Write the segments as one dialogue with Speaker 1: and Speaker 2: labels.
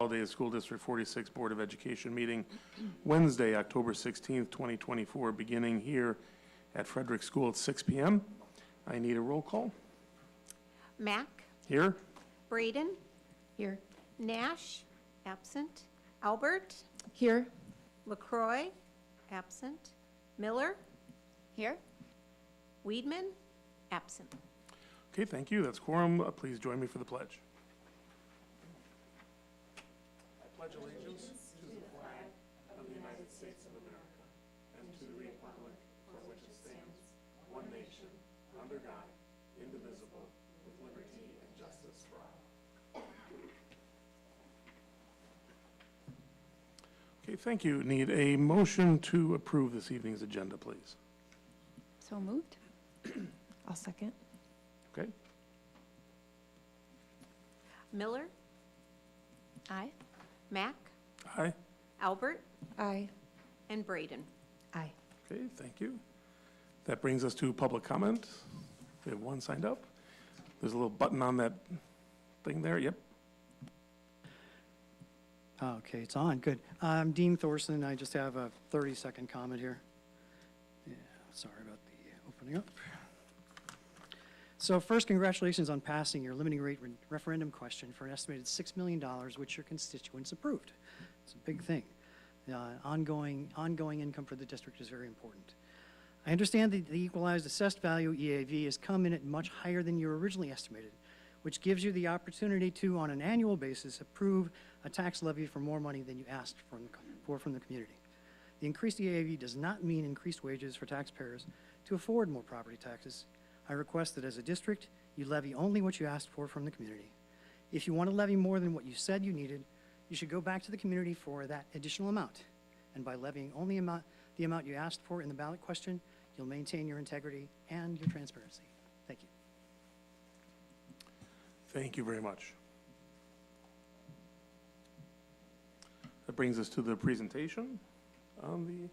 Speaker 1: Consolidated School District 46 Board of Education meeting Wednesday, October 16th, 2024, beginning here at Frederick School at 6 p.m. I need a roll call.
Speaker 2: Mack.
Speaker 1: Here.
Speaker 2: Braden.
Speaker 3: Here.
Speaker 2: Nash. Absent. Albert.
Speaker 3: Here.
Speaker 2: LaCroix. Absent. Miller.
Speaker 3: Here.
Speaker 2: Weedman. Absent.
Speaker 1: Okay, thank you. That's quorum. Please join me for the pledge. I pledge allegiance to the flag of the United States of America and to the republic for which it stands, one nation, under God, indivisible, with liberty and justice for all. Okay, thank you. Need a motion to approve this evening's agenda, please.
Speaker 3: So moved. I'll second.
Speaker 1: Okay.
Speaker 2: Miller.
Speaker 3: Aye.
Speaker 2: Mack.
Speaker 1: Aye.
Speaker 2: Albert.
Speaker 3: Aye.
Speaker 2: And Braden.
Speaker 3: Aye.
Speaker 1: Okay, thank you. That brings us to public comment. We have one signed up. There's a little button on that thing there. Yep.
Speaker 4: Okay, it's on. Good. I'm Dean Thorson. I just have a 30-second comment here. Yeah, sorry about the opening up. So first, congratulations on passing your limiting rate referendum question for an estimated $6 million, which your constituents approved. It's a big thing. Ongoing income for the district is very important. I understand that the equalized assessed value, EAV, has come in at much higher than you originally estimated, which gives you the opportunity to, on an annual basis, approve a tax levy for more money than you asked for from the community. The increased EAV does not mean increased wages for taxpayers to afford more property taxes. I request that as a district, you levy only what you asked for from the community. If you want to levy more than what you said you needed, you should go back to the community for that additional amount. And by levying only the amount you asked for in the ballot question, you'll maintain your integrity and your transparency. Thank you.
Speaker 1: Thank you very much. That brings us to the presentation on the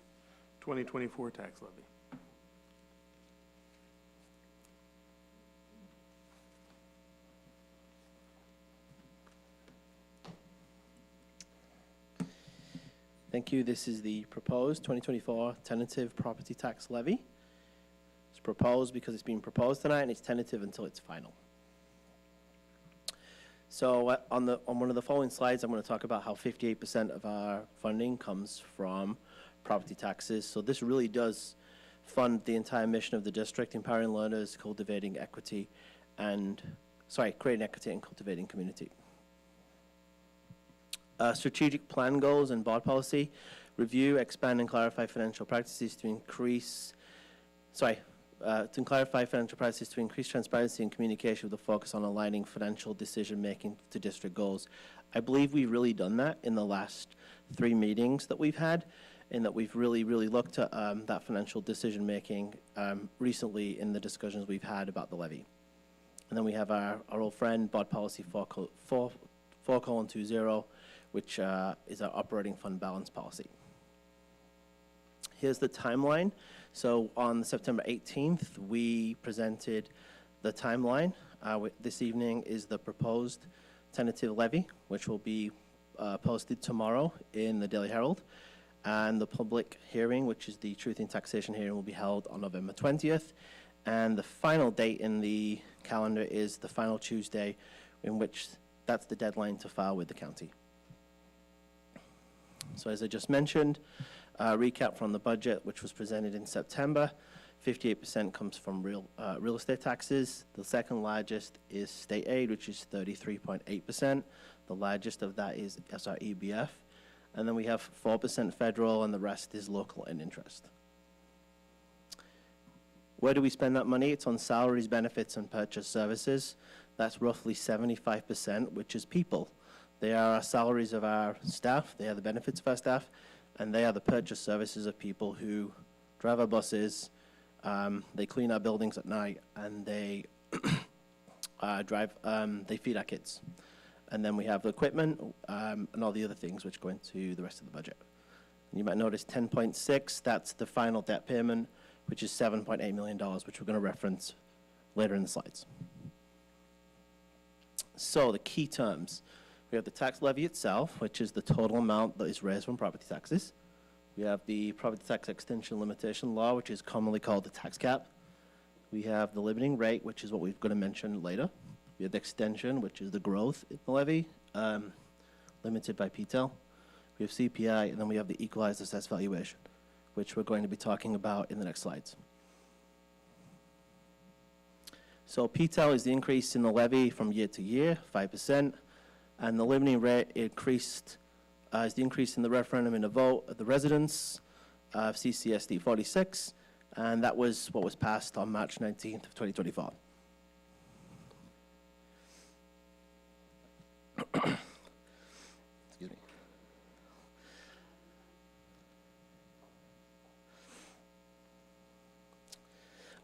Speaker 1: 2024 tax levy.
Speaker 5: Thank you. This is the proposed 2024 tentative property tax levy. It's proposed because it's being proposed tonight, and it's tentative until it's final. So on one of the following slides, I'm going to talk about how 58% of our funding comes from property taxes. So this really does fund the entire mission of the district, empowering learners, creating equity and cultivating community. Strategic plan goals and board policy. Review, expand, and clarify financial practices to increase transparency and communication with a focus on aligning financial decision-making to district goals. I believe we've really done that in the last 3 meetings that we've had, and that we've really looked at that financial decision-making recently in the discussions we've had about the levy. And then we have our old friend, board policy 4:20, which is our operating fund balance policy. Here's the timeline. So on September 18th, we presented the timeline. This evening is the proposed tentative levy, which will be posted tomorrow in the Daily Herald. And the public hearing, which is the Truth in Taxation hearing, will be held on November 20th. And the final date in the calendar is the final Tuesday, in which that's the deadline to file with the county. So as I just mentioned, recap from the budget, which was presented in September, 58% comes from real estate taxes. The second largest is state aid, which is 33.8%. The largest of that is SREBF. And then we have 4% federal, and the rest is local and interest. Where do we spend that money? It's on salaries, benefits, and purchase services. That's roughly 75%, which is people. They are our salaries of our staff, they are the benefits of our staff, and they are the purchase services of people who drive our buses, they clean our buildings at night, and they they feed our kids. And then we have the equipment and all the other things which go into the rest of the budget. And you might notice 10.6, that's the final debt payment, which is $7.8 million, which we're going to reference later in the slides. So the key terms. We have the tax levy itself, which is the total amount that is raised from property taxes. We have the property tax extension limitation law, which is commonly called the tax cap. We have the limiting rate, which is what we're going to mention later. We have the extension, which is the growth in the levy, limited by PTEL. We have CPI, and then we have the equalized assessed valuation, which we're going to be talking about in the next slides. So PTEL is the increase in the levy from year to year, 5%, and the limiting rate increased is the increase in the referendum in a vote of the residents of CCSD 46, and that was what was passed on March 19th of 2024. Excuse me.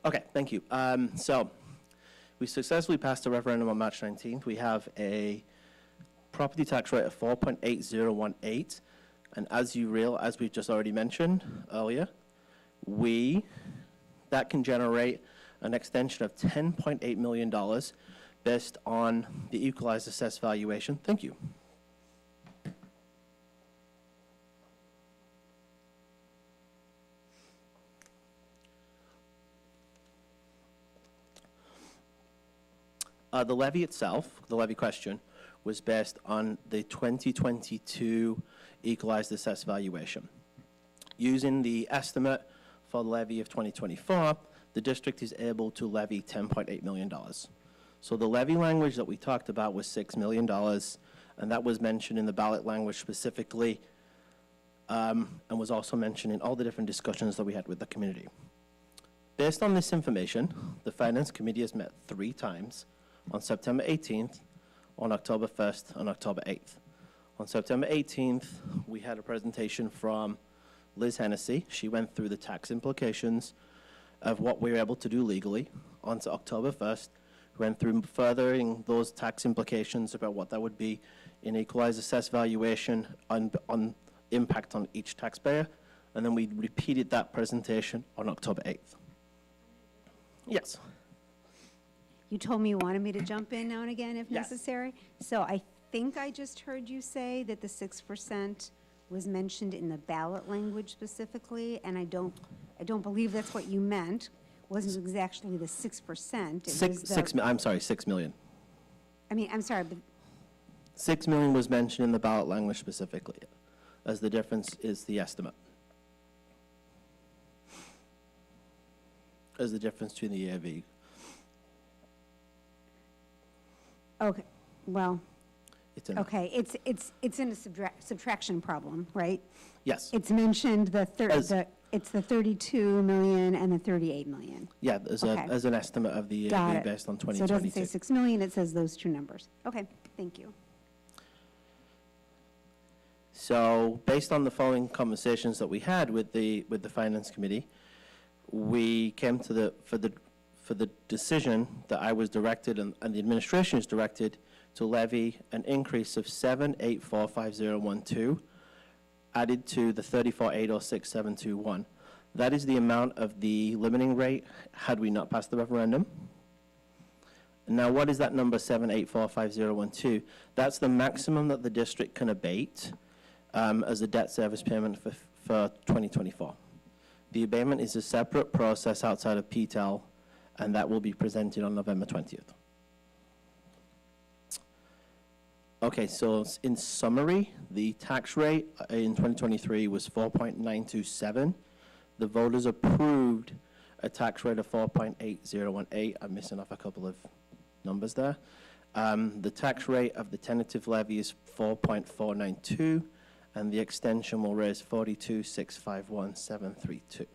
Speaker 5: Okay, thank you. So we successfully passed a referendum on March 19th. We have a property tax rate of 4.8018, and as we've just already mentioned earlier, that can generate an extension of $10.8 million based on the equalized assessed valuation. Thank you. The levy itself, the levy question, was based on the 2022 equalized assessed valuation. Using the estimate for the levy of 2024, the district is able to levy $10.8 million. So the levy language that we talked about was $6 million, and that was mentioned in the ballot language specifically, and was also mentioned in all the different discussions that we had with the community. Based on this information, the Finance Committee has met 3 times, on September 18th, on October 1st, and October 8th. On September 18th, we had a presentation from Liz Hennessy. She went through the tax implications of what we were able to do legally. On to October 1st, we went through furthering those tax implications about what that would be in equalized assessed valuation on impact on each taxpayer. And then we repeated that presentation on October 8th. Yes.
Speaker 6: You told me you wanted me to jump in now and again if
Speaker 5: Yes.
Speaker 6: necessary. So I think I just heard you say that the 6% was mentioned in the ballot language specifically, and I don't believe that's what you meant. Wasn't exactly the 6%.
Speaker 5: I'm sorry, 6 million.
Speaker 6: I mean, I'm sorry, but
Speaker 5: 6 million was mentioned in the ballot language specifically, as the difference is the estimate. As the difference between the EAV.
Speaker 6: okay, well,
Speaker 5: It's in
Speaker 6: okay, it's in a subtraction problem, right?
Speaker 5: Yes.
Speaker 6: It's mentioned
Speaker 5: As-
Speaker 6: it's the 32 million and the 38 million.
Speaker 5: Yeah,
Speaker 6: Okay.
Speaker 5: as an estimate of the
Speaker 6: Got
Speaker 5: EAV
Speaker 6: it.
Speaker 5: based on
Speaker 6: So it doesn't say
Speaker 5: 2022.
Speaker 6: 6 million, it says those 2 numbers. Okay, thank you.
Speaker 5: So based on the following conversations that we had with the Finance Committee, we came to for the decision that I was directed and the administration is directed to levy an increase of 7845012 added to the 34806,721. That is the amount of the limiting rate had we not passed the referendum. Now, what is that number 7845012? That's the maximum that the district can abate as a debt service payment for 2024. The abatement is a separate process outside of PTEL, and that will be presented on November 20th. Okay, so in summary, the tax rate in 2023 was 4.927. The voters approved a tax rate of 4.8018. I'm missing off a couple of numbers there. The tax rate of the tentative levy is 4.492, and the extension will raise 42,651,732.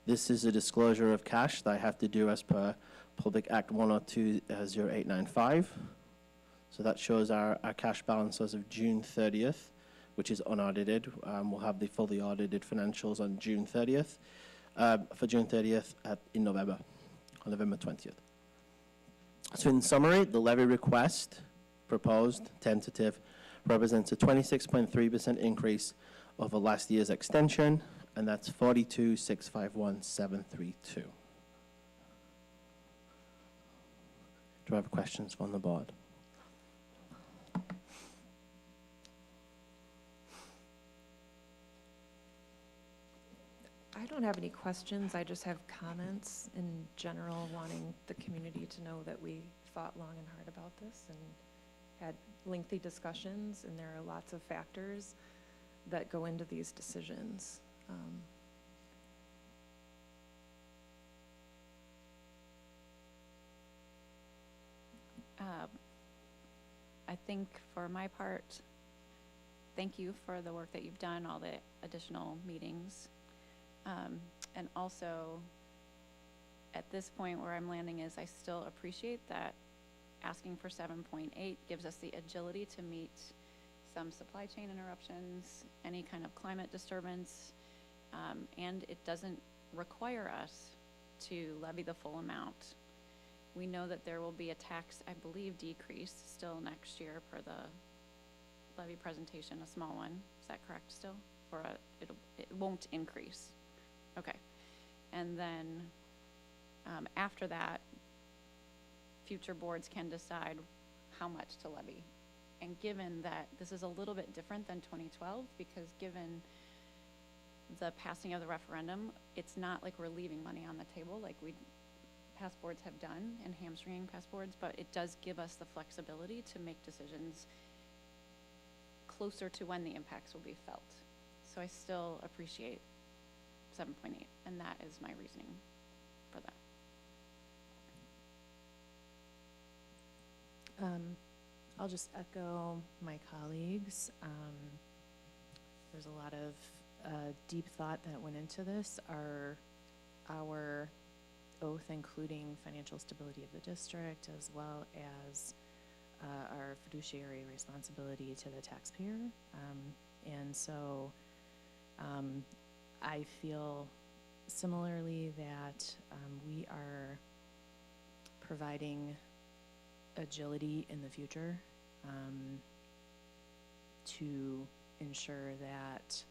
Speaker 5: This is a disclosure of cash that I have to do as per Public Act 102-0895. So that shows our cash balance as of June 30th, which is unaudited. We'll have the fully audited financials on June 30th, for June 30th in November, on November 20th. So in summary, the levy request, proposed, tentative, represents a 26.3% increase over last year's extension, and that's 42,651,732. Do I have questions from the board?
Speaker 7: don't have any questions. I just have comments in general, wanting the community to know that we thought long and hard about this and had lengthy discussions, and there are lots of factors that go into these decisions.
Speaker 8: I think for my part, thank you for the work that you've done, all the additional meetings. And also, at this point where I'm landing is I still appreciate that asking for 7.8 gives us the agility to meet some supply chain interruptions, any kind of climate disturbance, and it doesn't require us to levy the full amount. We know that there will be a tax, I believe, decrease still next year per the levy presentation, a small one. Is that correct still? Or it won't increase? Okay. And then after that, future boards can decide how much to levy. And given that this is a little bit different than 2012, because given the passing of the referendum, it's not like we're leaving money on the table like past boards have done and hamstringing past boards, but it does give us the flexibility to make decisions closer to when the impacts will be felt. So I still appreciate 7.8, and that is my reasoning for that.
Speaker 7: I'll just echo my colleagues. There's a lot of deep thought that went into this. Our oath, including financial stability of the district, as well as our fiduciary responsibility to the taxpayer. And so I feel similarly that we are providing agility in the future to ensure that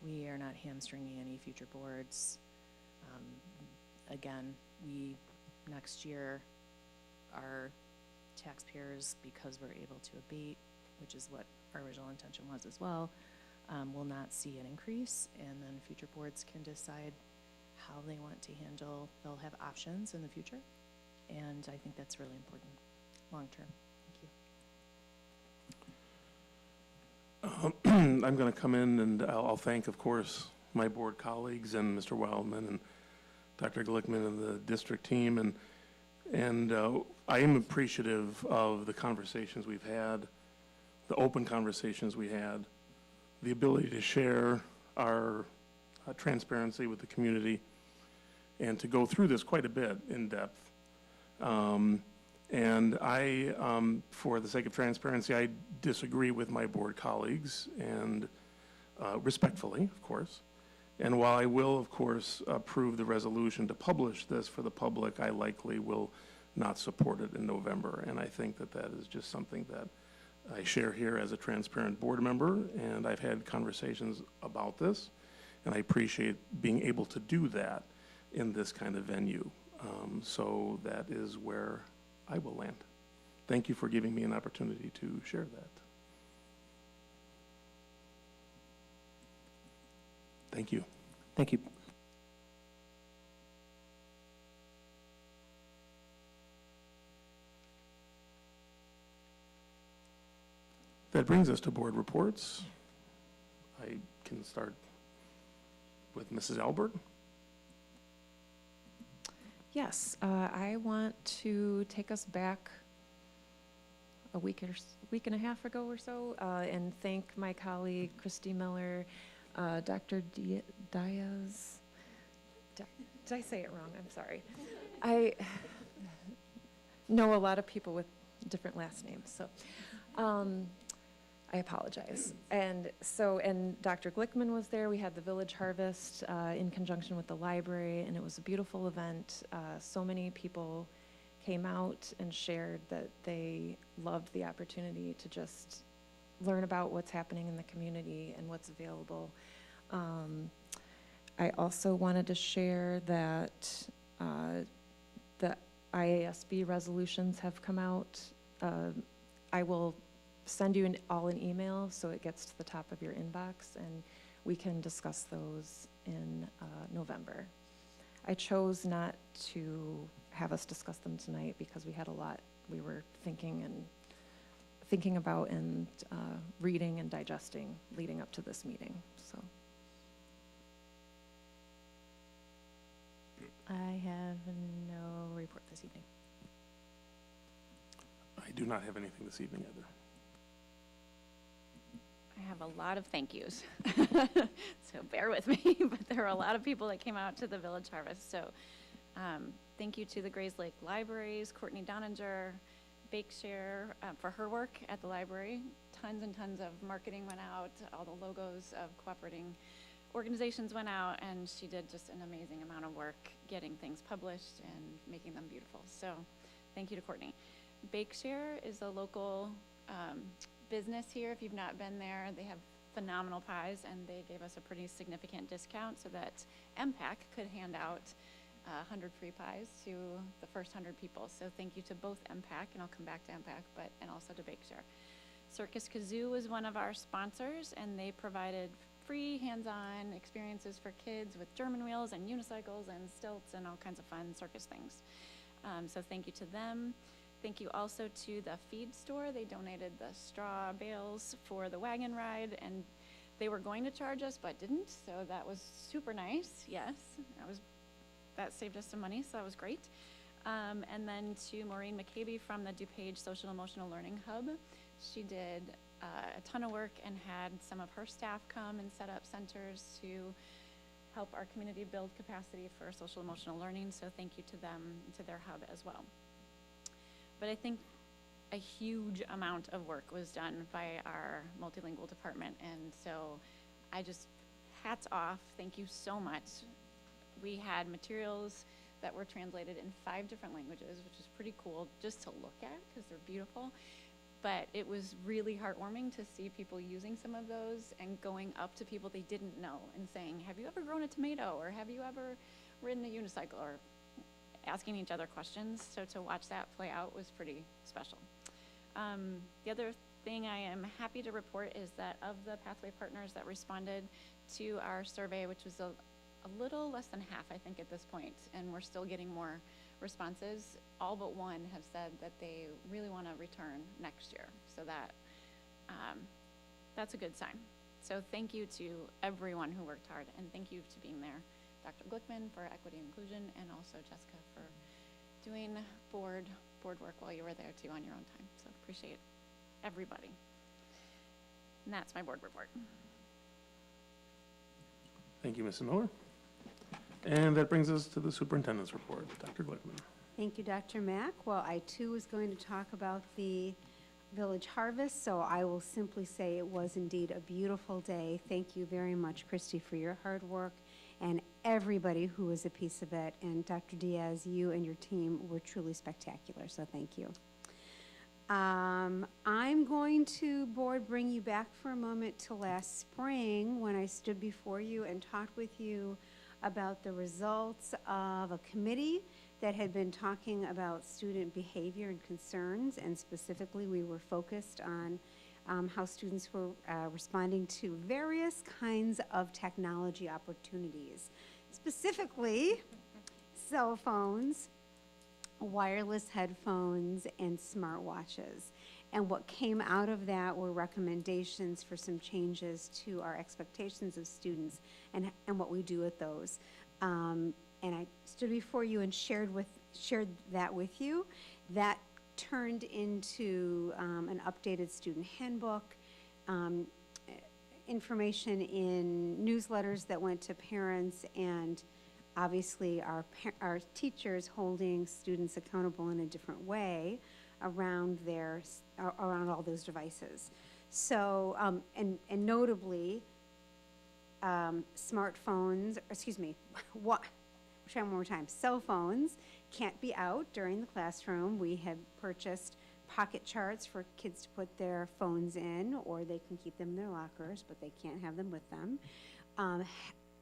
Speaker 7: we are not hamstringing any future boards. Again, next year, our taxpayers, because we're able to abate, which is what our original intention was as well, will not see an increase, and then future boards can decide how they want to handle. They'll have options in the future, and I think that's really important long term. Thank you.
Speaker 1: I'm going to come in and I'll thank, of course, my board colleagues and Mr. Wildman and Dr. Glickman and the district team. And I am appreciative of the conversations we've had, the open conversations we had, the ability to share our transparency with the community and to go through this quite a bit in depth. And I, for the sake of transparency, I disagree with my board colleagues, and respectfully, of course. And while I will, of course, approve the resolution to publish this for the public, I likely will not support it in November. And I think that that is just something that I share here as a transparent board member, and I've had conversations about this, and I appreciate being able to do that in this kind of venue. So that is where I will land. Thank you for giving me an opportunity to share that. Thank you.
Speaker 5: Thank you.
Speaker 1: That brings us to board reports. I can start with Mrs. Albert.
Speaker 7: Yes, I want to take us back a week and a half ago or so, and thank my colleague Christy Miller, Dr. Diaz. Did I say it wrong? I'm sorry. I know a lot of people with different last names, so I apologize. And Dr. Glickman was there. We had the Village Harvest in conjunction with the library, and it was a beautiful event. So many people came out and shared that they loved the opportunity to just learn about what's happening in the community and what's available. I also wanted to share that the IASB resolutions have come out. I will send you all an email so it gets to the top of your inbox, and we can discuss those in November. I chose not to have us discuss them tonight because we had a lot we were thinking about and reading and digesting leading up to this meeting, so.
Speaker 8: I have no report this evening.
Speaker 1: I do not have anything this evening either.
Speaker 8: I have a lot of thank yous, so bear with me, but there are a lot of people that came out to the Village Harvest, so thank you to the Grays Lake Libraries, Courtney Doninger, Bakeshare, for her work at the library. Tons and tons of marketing went out, all the logos of cooperating organizations went out, and she did just an amazing amount of work getting things published and making them beautiful, so thank you to Courtney. Bakeshare is a local business here. If you've not been there, they have phenomenal pies, and they gave us a pretty significant discount so that MPAC could hand out 100 free pies to the first 100 people. So thank you to both MPAC, and I'll come back to MPAC, and also to Bakeshare. Circus Kazoo was one of our sponsors, and they provided free hands-on experiences for kids with German wheels and unicycles and stilts and all kinds of fun circus things. So thank you to them. Thank you also to the feed store. They donated the straw bales for the wagon ride, and they were going to charge us but didn't, so that was super nice. Yes, that saved us some money, so that was great. And then to Maureen McCabe from the DuPage Social Emotional Learning Hub. She did a ton of work and had some of her staff come and set up centers to help our community build capacity for social emotional learning, so thank you to them, to their hub as well. But I think a huge amount of work was done by our multilingual department, and so I just, hats off, thank you so much. We had materials that were translated in 5 different languages, which is pretty cool just to look at because they're beautiful. But it was really heartwarming to see people using some of those and going up to people they didn't know and saying, have you ever grown a tomato, or have you ever ridden a unicycle, or asking each other questions. So to watch that play out was pretty special. The other thing I am happy to report is that of the Pathway partners that responded to our survey, which was a little less than half, I think, at this point, and we're still getting more responses, all but one have said that they really want to return next year. So that that's a good sign. So thank you to everyone who worked hard, and thank you to being there. Dr. Glickman for equity and inclusion, and also Jessica for doing board work while you were there too on your own time. So appreciate everybody. And that's my board report.
Speaker 1: Thank you, Ms. Miller. And that brings us to the superintendent's report. Dr. Glickman.
Speaker 6: Thank you, Dr. Mack. Well, I too was going to talk about the Village Harvest, so I will simply say it was indeed a beautiful day. Thank you very much, Christy, for your hard work, and everybody who was a piece of it. And Dr. Diaz, you and your team were truly spectacular, so thank you. I'm going to, board, bring you back for a moment to last spring when I stood before you and talked with you about the results of a committee that had been talking about student behavior and concerns, and specifically we were focused on how students were responding to various kinds of technology opportunities, specifically cell phones, wireless headphones, and smartwatches. And what came out of that were recommendations for some changes to our expectations of students and what we do with those. And I stood before you and shared that with you. That turned into an updated student handbook, information in newsletters that went to parents, and obviously our teachers holding students accountable in a different way around around all those devices. So, and notably, smartphones, excuse me, try one more time. Cell phones can't be out during the classroom. We have purchased pocket charts for kids to put their phones in, or they can keep them in their lockers, but they can't have them with them.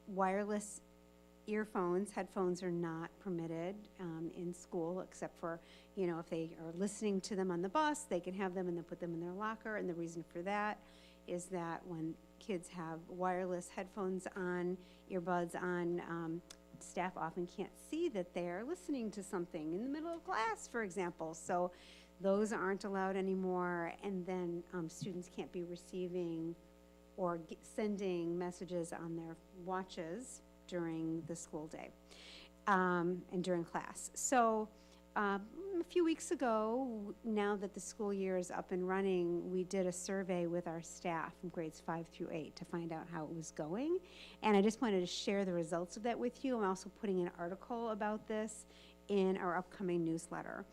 Speaker 6: Wireless earphones, headphones are not permitted in school, except for, if they are listening to them on the bus, they can have them and then put them in their locker. And the reason for that is that when kids have wireless headphones on, earbuds on, staff often can't see that they're listening to something in the middle of class, for example. So those aren't allowed anymore, and then students can't be receiving or sending messages on their watches during the school day and during class. So a few weeks ago, now that the school year is up and running, we did a survey with our staff from grades 5 through 8 to find out how it was going. And I just wanted to share the results of that with you. I'm also putting an article about this in our upcoming newsletter.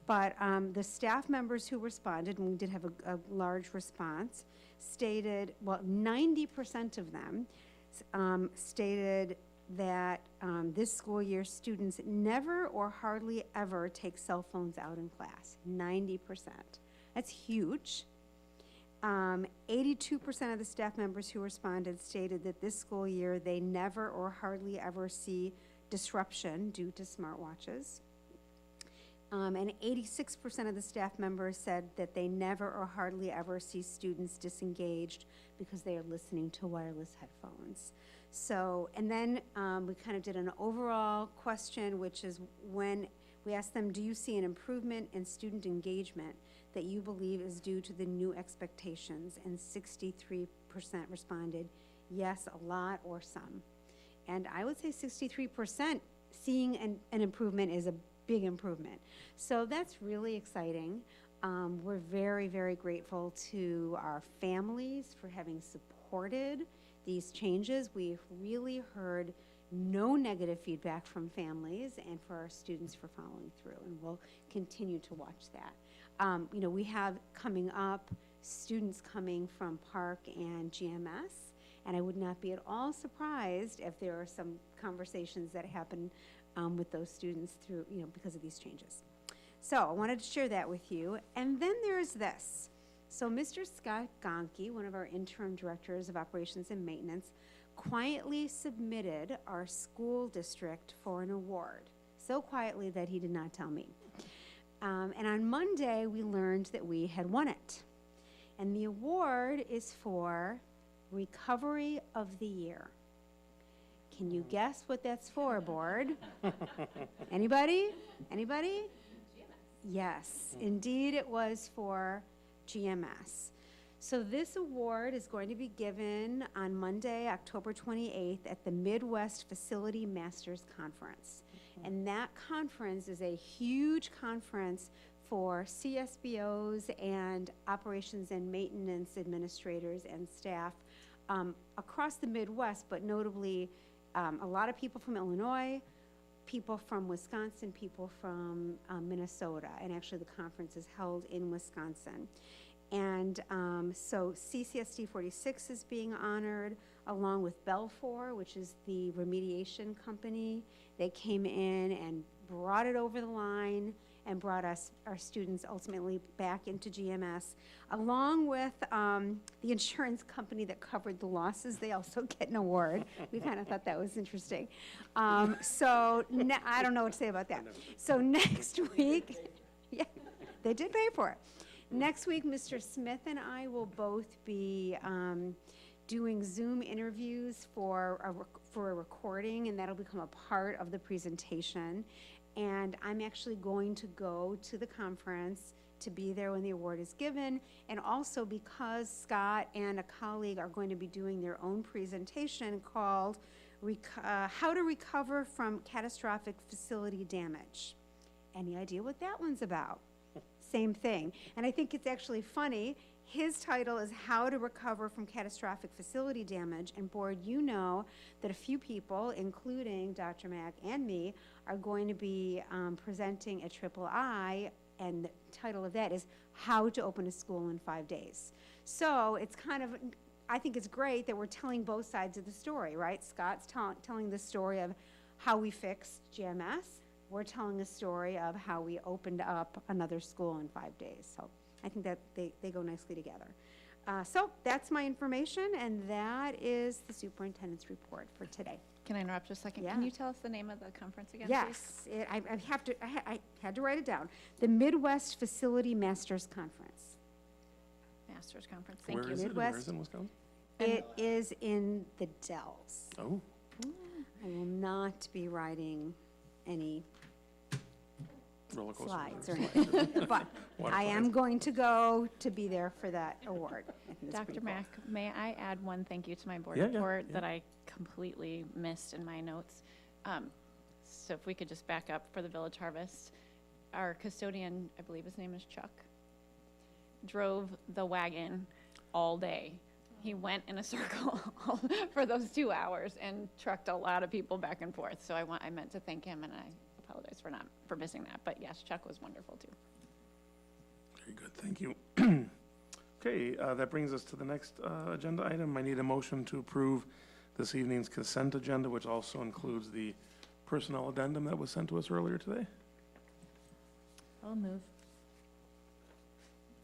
Speaker 6: But the staff members who responded, and we did have a large response, stated, well, 90% of them stated that this school year students never or hardly ever take cell phones out in class. 90%. That's huge. 82% of the staff members who responded stated that this school year they never or hardly ever see disruption due to smartwatches. And 86% of the staff members said that they never or hardly ever see students disengaged because they are listening to wireless headphones. So, and then we kind of did an overall question, which is when we asked them, do you see an improvement in student engagement that you believe is due to the new expectations? And 63% responded, yes, a lot or some. And I would say 63% seeing an improvement is a big improvement. So that's really exciting. We're very, very grateful to our families for having supported these changes. We've really heard no negative feedback from families and for our students for following through, and we'll continue to watch that. You know, we have coming up students coming from Park and GMS, and I would not be at all surprised if there are some conversations that happen with those students through, you know, because of these changes. So I wanted to share that with you. And then there's this. So Mr. Scott Gonke, one of our interim directors of operations and maintenance, quietly submitted our school district for an award. So quietly that he did not tell me. And on Monday, we learned that we had won it. And the award is for Recovery of the Year. Can you guess what that's for, board? Anybody? Anybody? Yes, indeed it was for GMS. So this award is going to be given on Monday, October 28th at the Midwest Facility Masters Conference. And that conference is a huge conference for CSBOs and operations and maintenance administrators and staff across the Midwest, but notably a lot of people from Illinois, people from Wisconsin, people from Minnesota, and actually the conference is held in Wisconsin. And so CCSD 46 is being honored, along with Belfour, which is the remediation company. They came in and brought it over the line and brought us, our students, ultimately back into GMS, along with the insurance company that covered the losses. They also get an award. We kind of thought that was interesting. So I don't know what to say about that. So next week, yeah, they did pay for it. Next week, Mr. Smith and I will both be doing Zoom interviews for a recording, and that'll become a part of the presentation. And I'm actually going to go to the conference to be there when the award is given. And also because Scott and a colleague are going to be doing their own presentation called How to Recover from Catastrophic Facility Damage. Any idea what that one's about? Same thing. And I think it's actually funny. His title is How to Recover from Catastrophic Facility Damage. And board, you know that a few people, including Dr. Mack and me, are going to be presenting at III, and the title of that is How to Open a School in 5 Days. So it's kind of, I think it's great that we're telling both sides of the story, right? Scott's telling the story of how we fixed GMS. We're telling a story of how we opened up another school in 5 days. So I think that they go nicely together. So that's my information, and that is the superintendent's report for today.
Speaker 8: Can I interrupt just a second?
Speaker 6: Yeah.
Speaker 8: Can you tell us the name of the conference again,
Speaker 6: Yes, I had to write it down. The Midwest Facility Masters Conference.
Speaker 8: please? Masters Conference. Thank
Speaker 1: Where
Speaker 8: you.
Speaker 1: is it? Where
Speaker 6: Midwest.
Speaker 1: is it in Wisconsin?
Speaker 6: It is in the Dells.
Speaker 1: Oh,
Speaker 6: I will not be riding any
Speaker 1: roller coaster.
Speaker 6: slides or anything, but
Speaker 1: Water
Speaker 6: I am
Speaker 1: slides.
Speaker 6: going to go to be there for that award. I think it's
Speaker 8: Dr.
Speaker 6: pretty cool.
Speaker 8: Mack, may I add one thank you to my board
Speaker 1: Yeah, yeah,
Speaker 8: report
Speaker 1: yeah.
Speaker 8: that I completely missed in my notes? So if we could just back up for the Village Harvest, our custodian, I believe his name is Chuck, drove the wagon all day. He went in a circle for those 2 hours and trucked a lot of people back and forth. So I meant to thank him, and I apologize for missing that. But yes, Chuck was wonderful too.
Speaker 1: Very good, thank you. Okay, that brings us to the next agenda item. I need a motion to approve this evening's consent agenda, which also includes the personnel addendum that was sent to us earlier today.
Speaker 3: I'll move.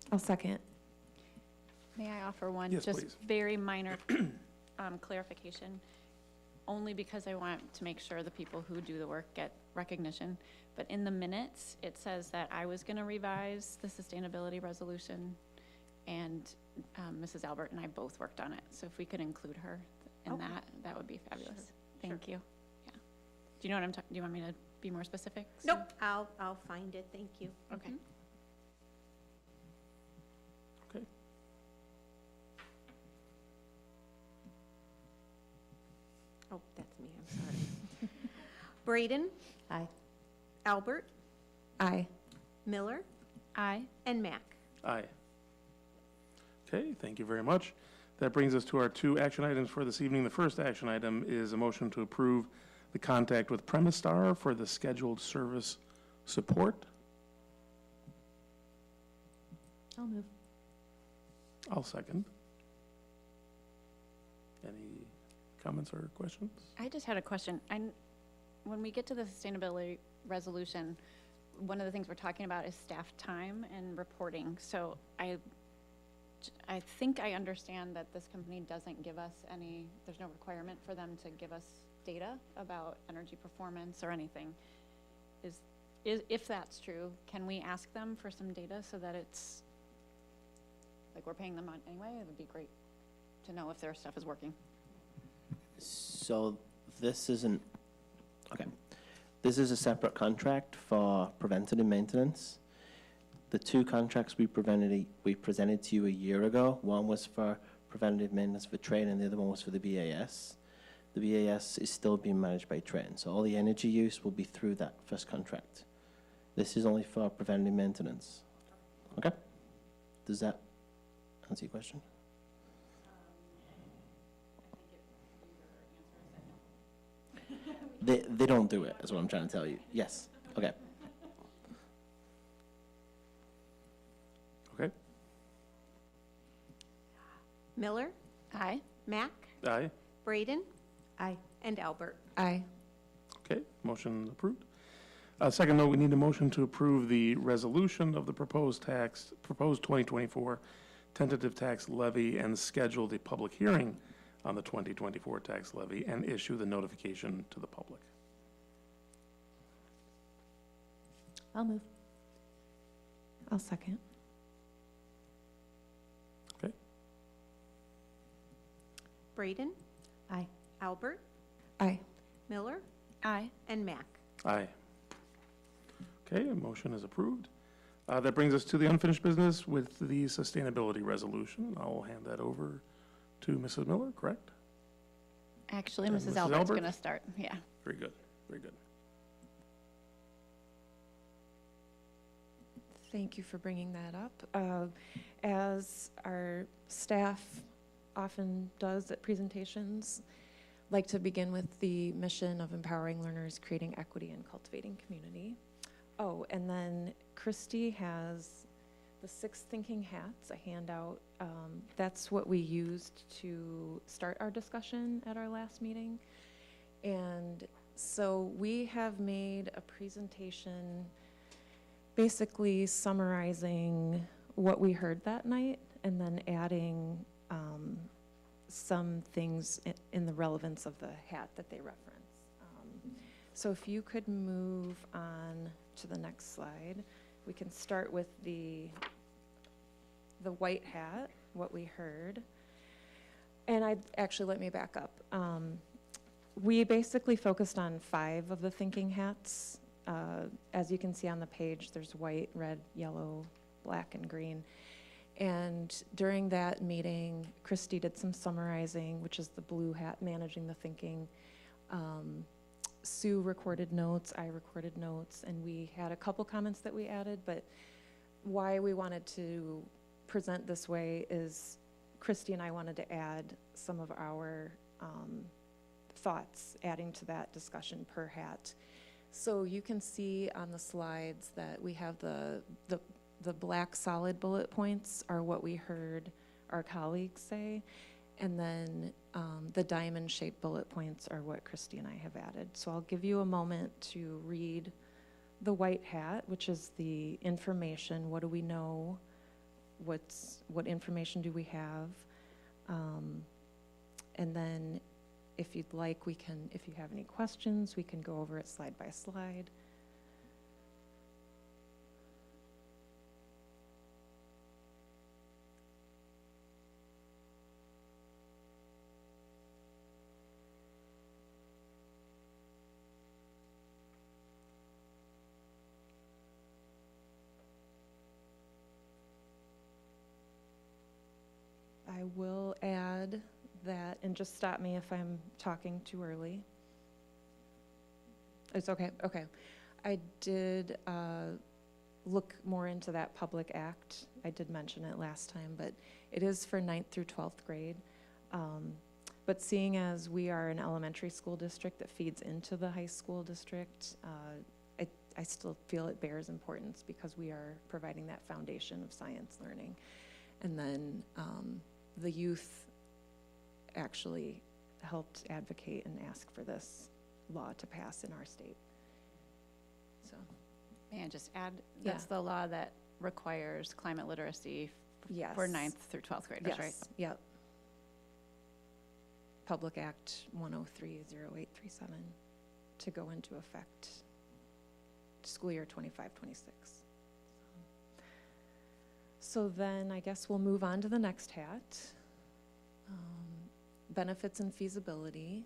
Speaker 7: I'll second.
Speaker 8: May I offer one?
Speaker 1: Yes,
Speaker 8: just
Speaker 1: please.
Speaker 8: very minor clarification, only because I want to make sure the people who do the work get recognition. But in the minutes, it says that I was going to revise the sustainability resolution, and Mrs. Albert and I both worked on it. So if we could include her in
Speaker 2: Okay.
Speaker 8: that would be fabulous.
Speaker 2: Sure.
Speaker 8: Thank you. Yeah. Do you know what I'm talking? Do you want me to be more specific?
Speaker 2: Nope, I'll find it, thank you.
Speaker 8: Okay.
Speaker 2: Mhm.
Speaker 1: Okay.
Speaker 2: Oh, that's me, I'm sorry. Braden,
Speaker 3: Aye.
Speaker 2: Albert,
Speaker 7: Aye.
Speaker 2: Miller,
Speaker 8: Aye.
Speaker 2: and Mack.
Speaker 1: Aye. Okay, thank you very much. That brings us to our 2 action items for this evening. The first action item is a motion to approve the contact with Premistar for the scheduled service support.
Speaker 3: I'll move.
Speaker 1: I'll second. Any comments or questions?
Speaker 8: I just had a question. When we get to the sustainability resolution, one of the things we're talking about is staff time and reporting. So I think I understand that this company doesn't give us there's no requirement for them to give us data about energy performance or anything. If that's true, can we ask them for some data so that it's, like, we're paying them on anyway? It would be great to know if their stuff is working.
Speaker 5: So this isn't, okay. This is a separate contract for preventative maintenance. The 2 contracts we presented to you a year ago, one was for preventative maintenance for Trane and the other one was for the BAS. The BAS is still being managed by Trane, so all the energy use will be through that first contract. This is only for preventative maintenance. Okay? Does that answer your question? They don't do it, is what I'm trying to tell you. Yes, okay.
Speaker 1: Okay,
Speaker 2: Miller,
Speaker 8: Aye.
Speaker 2: Mack,
Speaker 1: aye.
Speaker 2: Braden,
Speaker 6: Aye.
Speaker 2: and Albert.
Speaker 7: Aye.
Speaker 1: Okay, motion approved. Second note, we need a motion to approve the resolution of the proposed 2024 tentative tax levy and schedule the public hearing on the 2024 tax levy and issue the notification to the public.
Speaker 3: I'll move.
Speaker 7: I'll second.
Speaker 1: Okay,
Speaker 2: Braden,
Speaker 3: Aye.
Speaker 2: Albert,
Speaker 7: Aye.
Speaker 2: Miller,
Speaker 8: Aye.
Speaker 2: and Mack.
Speaker 1: aye. Okay, a motion is approved. That brings us to the unfinished business with the sustainability resolution. I'll hand that over to Mrs. Miller, correct?
Speaker 8: Actually,
Speaker 1: And
Speaker 8: Mrs.
Speaker 1: Mrs.
Speaker 8: Albert's
Speaker 1: Albert?
Speaker 8: going to start. Yeah.
Speaker 1: Very good, very good.
Speaker 7: Thank you for bringing that up. As our staff often does at presentations, like to begin with the mission of empowering learners, creating equity, and cultivating community. Oh, and then Christy has the 6 thinking hats, a handout. That's what we used to start our discussion at our last meeting. And so we have made a presentation basically summarizing what we heard that night and then adding some things in the relevance of the hat that they reference. So if you could move on to the next slide, we can start with the white hat. what we heard. And let me back up. We basically focused on 5 of the thinking hats. As you can see on the page, there's white, red, yellow, black, and green. And during that meeting, Christy did some summarizing, which is the blue hat managing the thinking. Sue recorded notes, I recorded notes, and we had a couple comments that we added, but why we wanted to present this way is Christy and I wanted to add some of our thoughts, adding to that discussion per hat. So you can see on the slides that we have the black solid bullet points are what we heard our colleagues say, and then the diamond-shaped bullet points are what Christy and I have added. So I'll give you a moment to read the white hat, which is the information. What do we know? What information do we have? And then if you'd like, if you have any questions, we can go over it slide by slide. I will add that, and just stop me if I'm talking too early. It's okay, okay. I did look more into that public act. I did mention it last time, but it is for 9th through 12th grade. But seeing as we are an elementary school district that feeds into the high school district, I still feel it bears importance because we are providing that foundation of science learning. And then the youth actually helped advocate and ask for this law to pass in our state. So,
Speaker 8: May I just add,
Speaker 7: Yeah.
Speaker 8: that's the law that requires climate literacy
Speaker 7: yes.
Speaker 8: for 9th through 12th graders, right?
Speaker 7: Yep. Public Act 1030837 to go into effect school year 25-26. So then I guess we'll move on to the next hat. Benefits and feasibility.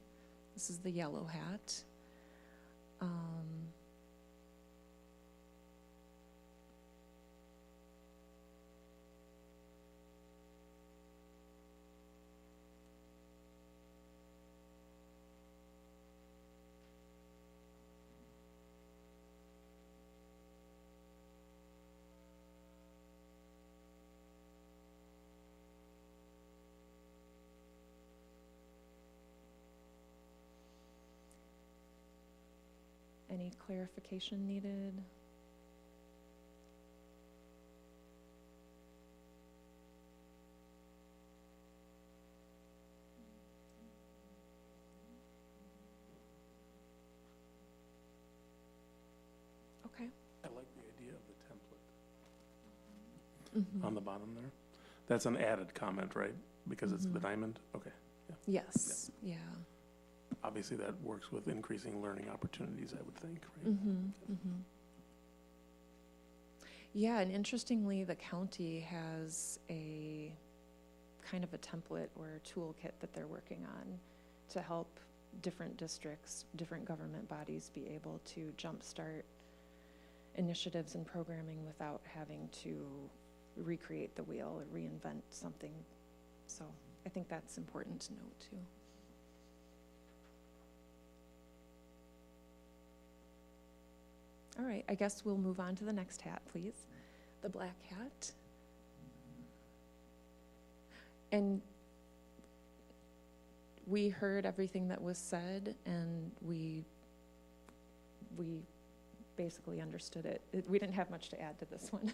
Speaker 7: This is the yellow hat. Any clarification needed? Okay.
Speaker 1: I like the idea of the template on the bottom there. That's an added comment, right? Because it's the diamond? Okay. Yeah.
Speaker 7: Yes, yeah.
Speaker 1: Obviously, that works with increasing learning opportunities, I would think, right?
Speaker 7: Yeah, and interestingly, the county has a kind of a template or a toolkit that they're working on to help different districts, different government bodies be able to jumpstart initiatives and programming without having to recreate the wheel or reinvent something. So I think that's important to note too. All right, I guess we'll move on to the next hat, please. The black hat. And we heard everything that was said, and we basically understood it. We didn't have much to add to this one.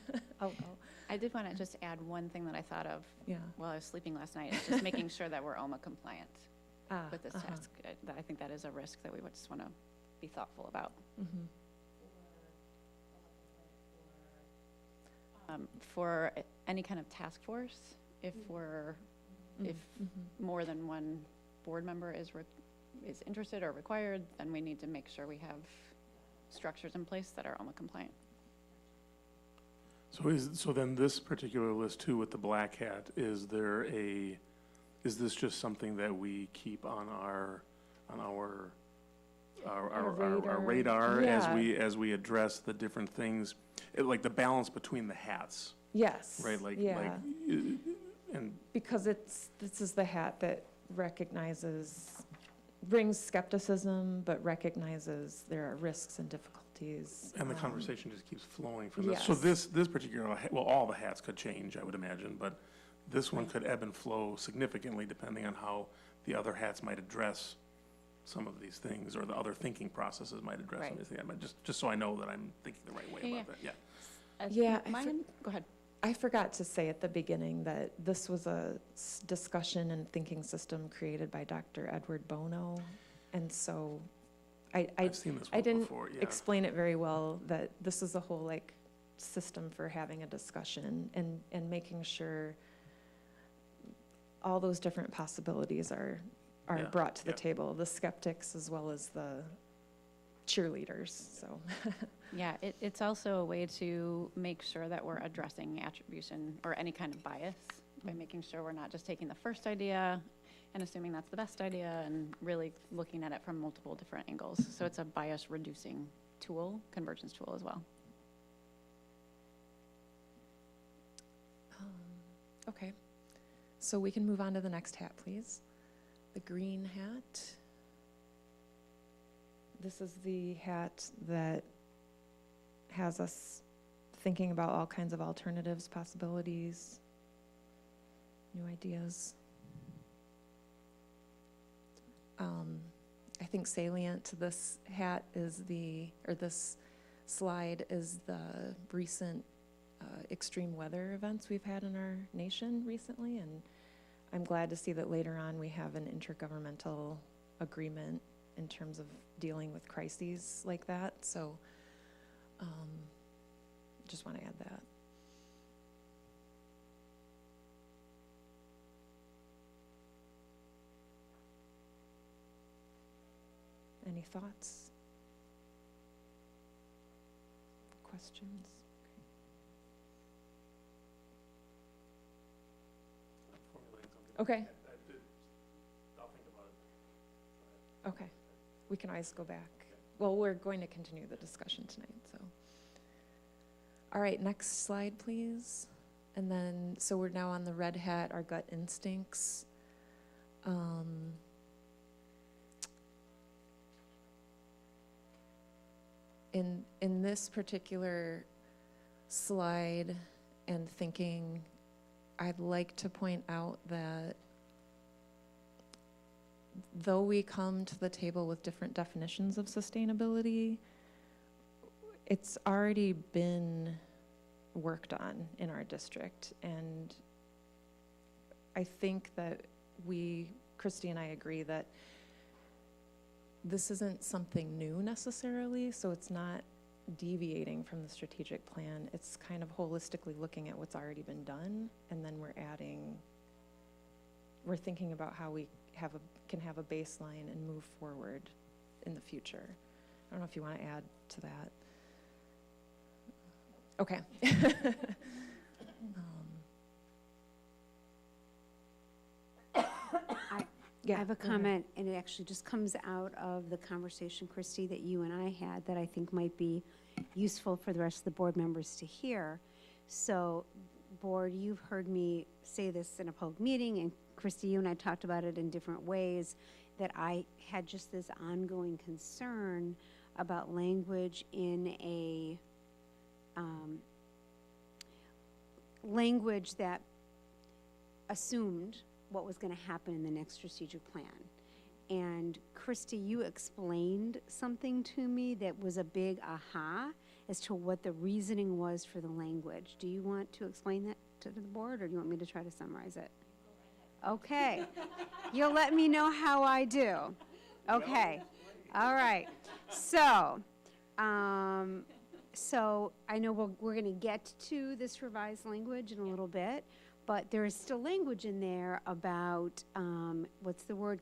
Speaker 8: I did want to just add one thing that I thought of
Speaker 7: Yeah.
Speaker 8: while I was sleeping last night, is just making sure that we're OMA compliant with this task. I think that is a risk that we would just want to be thoughtful about. For any kind of task force, if more than one board member is interested or required, then we need to make sure we have structures in place that are OMA compliant.
Speaker 1: So then this particular list too with the black hat, is this just something that we keep on our radar
Speaker 7: Yeah.
Speaker 1: as we address the different things, like the balance between the hats,
Speaker 7: Yes.
Speaker 1: right? Like,
Speaker 7: Yeah,
Speaker 1: and
Speaker 7: because this is the hat that brings skepticism, but recognizes there are risks and difficulties.
Speaker 1: the conversation just keeps flowing from this. So
Speaker 7: Yes.
Speaker 1: this particular, well, all the hats could change, I would imagine, but this one could ebb and flow significantly depending on how the other hats might address some of these things, or the other thinking processes might address some of these things. I mean, just so I know that I'm thinking the right way
Speaker 8: Yeah,
Speaker 1: about that, yeah.
Speaker 7: Yeah,
Speaker 8: Mine, go ahead.
Speaker 7: I forgot to say at the beginning that this was a discussion and thinking system created by Dr. Edward Bono. And so
Speaker 1: I've seen this
Speaker 7: I
Speaker 1: one
Speaker 7: didn't
Speaker 1: before, yeah.
Speaker 7: explain it very well, that this is a whole like system for having a discussion and making sure all those different possibilities are
Speaker 1: Yeah,
Speaker 7: brought to the
Speaker 1: yeah.
Speaker 7: table, the skeptics as well as the cheerleaders, so.
Speaker 8: Yeah, it's also a way to make sure that we're addressing attribution or any kind of bias by making sure we're not just taking the first idea and assuming that's the best idea and really looking at it from multiple different angles. So it's a bias reducing tool, convergence tool as well.
Speaker 7: Okay, so we can move on to the next hat, please. The green hat. This is the hat that has us thinking about all kinds of alternatives, possibilities, new ideas. I think salient to this hat is this slide is the recent extreme weather events we've had in our nation recently, and I'm glad to see that later on we have an intergovernmental agreement in terms of dealing with crises like that. So just want to add that. Any thoughts? Questions? Okay.
Speaker 1: I'll think about it.
Speaker 7: Okay, we can always go back. Well, we're going to continue the discussion tonight, so. All right, next slide, please. And then, so we're now on the red hat, our gut instincts. In this particular slide and thinking, I'd like to point out that though we come to the table with different definitions of sustainability, it's already been worked on in our district. And I think that Christy and I agree that this isn't something new necessarily, so it's not deviating from the strategic plan. It's kind of holistically looking at what's already been done, and then we're thinking about how we can have a baseline and move forward in the future. I don't know if you want to add to that. Okay.
Speaker 6: I have a comment, and it actually just comes out of the conversation, Christy, that you and I had that I think might be useful for the rest of the board members to hear. So, board, you've heard me say this in a public meeting, and Christy, you and I talked about it in different ways, that I had just this ongoing concern about language in a language that assumed what was going to happen in the next strategic plan. And Christy, you explained something to me that was a big aha as to what the reasoning was for the language. Do you want to explain that to the board, or do you want me to try to summarize it? Okay. You'll let me know how I do. Okay. All right. So, so I know we're going to get to this revised language in a little bit, but there is still language in there about, what's the word,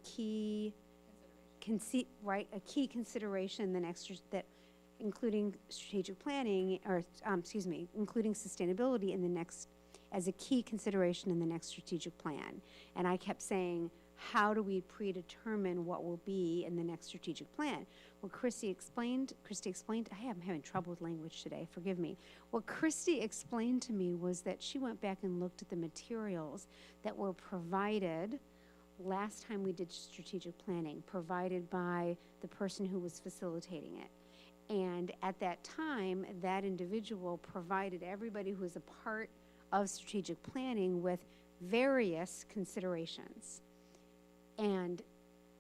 Speaker 6: right, a key consideration, the next, that including strategic planning, or, excuse me, including sustainability in the next, as a key consideration in the next strategic plan. And I kept saying, how do we predetermine what will be in the next strategic plan? What Christy explained, I am having trouble with language today, forgive me. What Christy explained to me was that she went back and looked at the materials that were provided last time we did strategic planning, provided by the person who was facilitating it. And at that time, that individual provided everybody who was a part of strategic planning with various considerations. And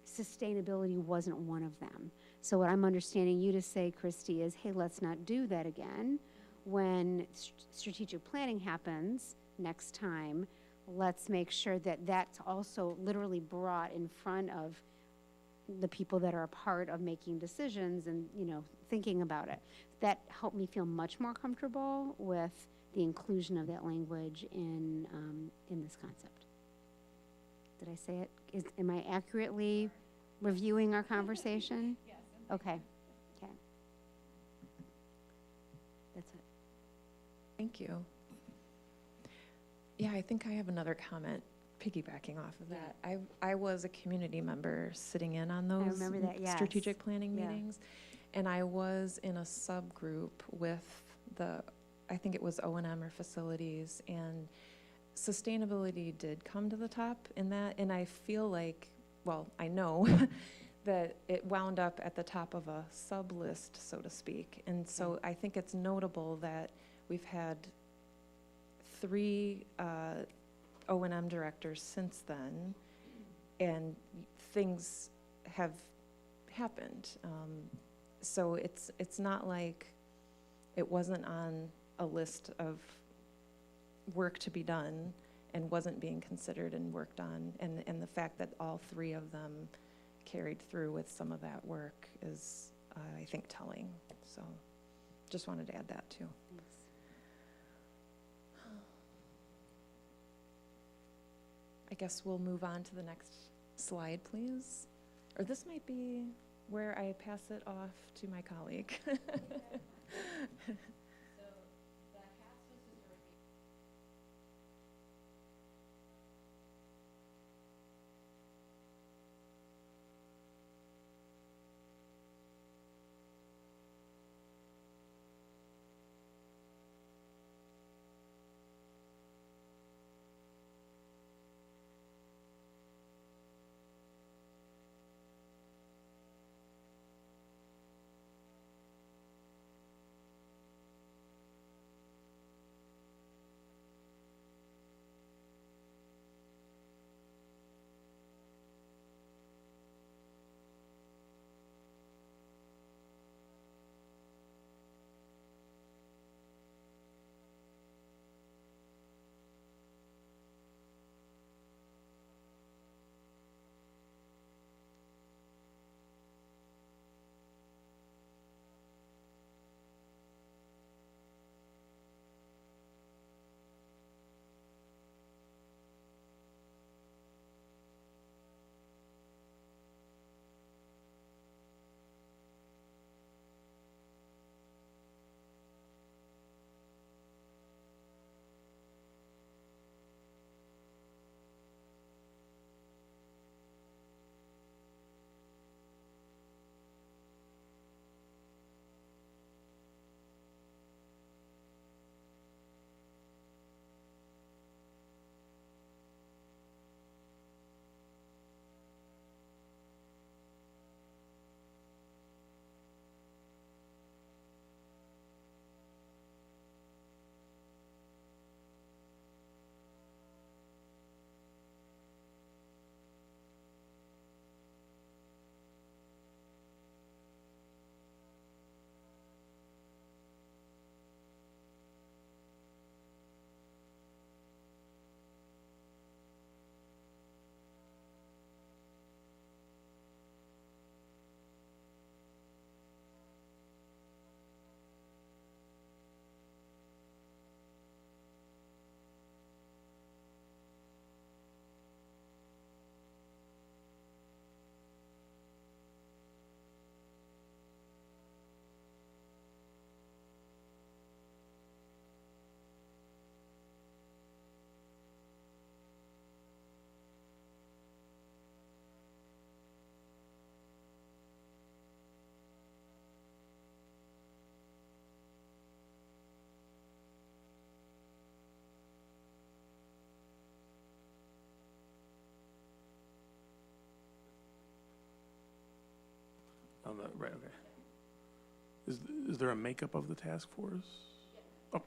Speaker 6: sustainability wasn't one of them. So what I'm understanding you to say, Christy, is, hey, let's not do that again. When strategic planning happens next time, let's make sure that that's also literally brought in front of the people that are a part of making decisions and, you know, thinking about it. That helped me feel much more comfortable with the inclusion of that language in this concept. Did I say it? Am I accurately reviewing our conversation? Yes. Okay. Okay. That's it.
Speaker 7: Thank you. Yeah, I think I have another comment piggybacking off of that. I was a community member sitting in on those
Speaker 6: remember that, yes.
Speaker 7: strategic planning
Speaker 6: Yeah.
Speaker 7: meetings. And I was in a subgroup with I think it was O&M or facilities, and sustainability did come to the top in that. And I feel like, well, I know that it wound up at the top of a sub list, so to speak. And so I think it's notable that we've had 3 O&M directors since then, and things have happened. So it's not like it wasn't on a list of work to be done and wasn't being considered and worked on. And the fact that all 3 of them carried through with some of that work is, I think, telling. So just wanted to add that too.
Speaker 6: Thanks.
Speaker 7: I guess we'll move on to the next slide, please. Or this might be where I pass it off to my colleague.
Speaker 1: On the, right, okay. Is there a makeup of the task force? Oh,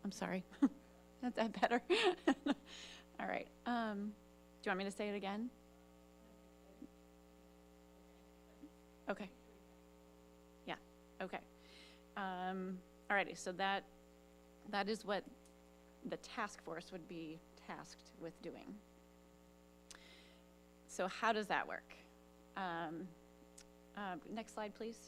Speaker 8: I'm sorry. Is that better? All right. Do you want me to say it again? Okay. Yeah, okay. Alrighty, so that is what the task force would be tasked with doing. So how does that work? Next slide, please.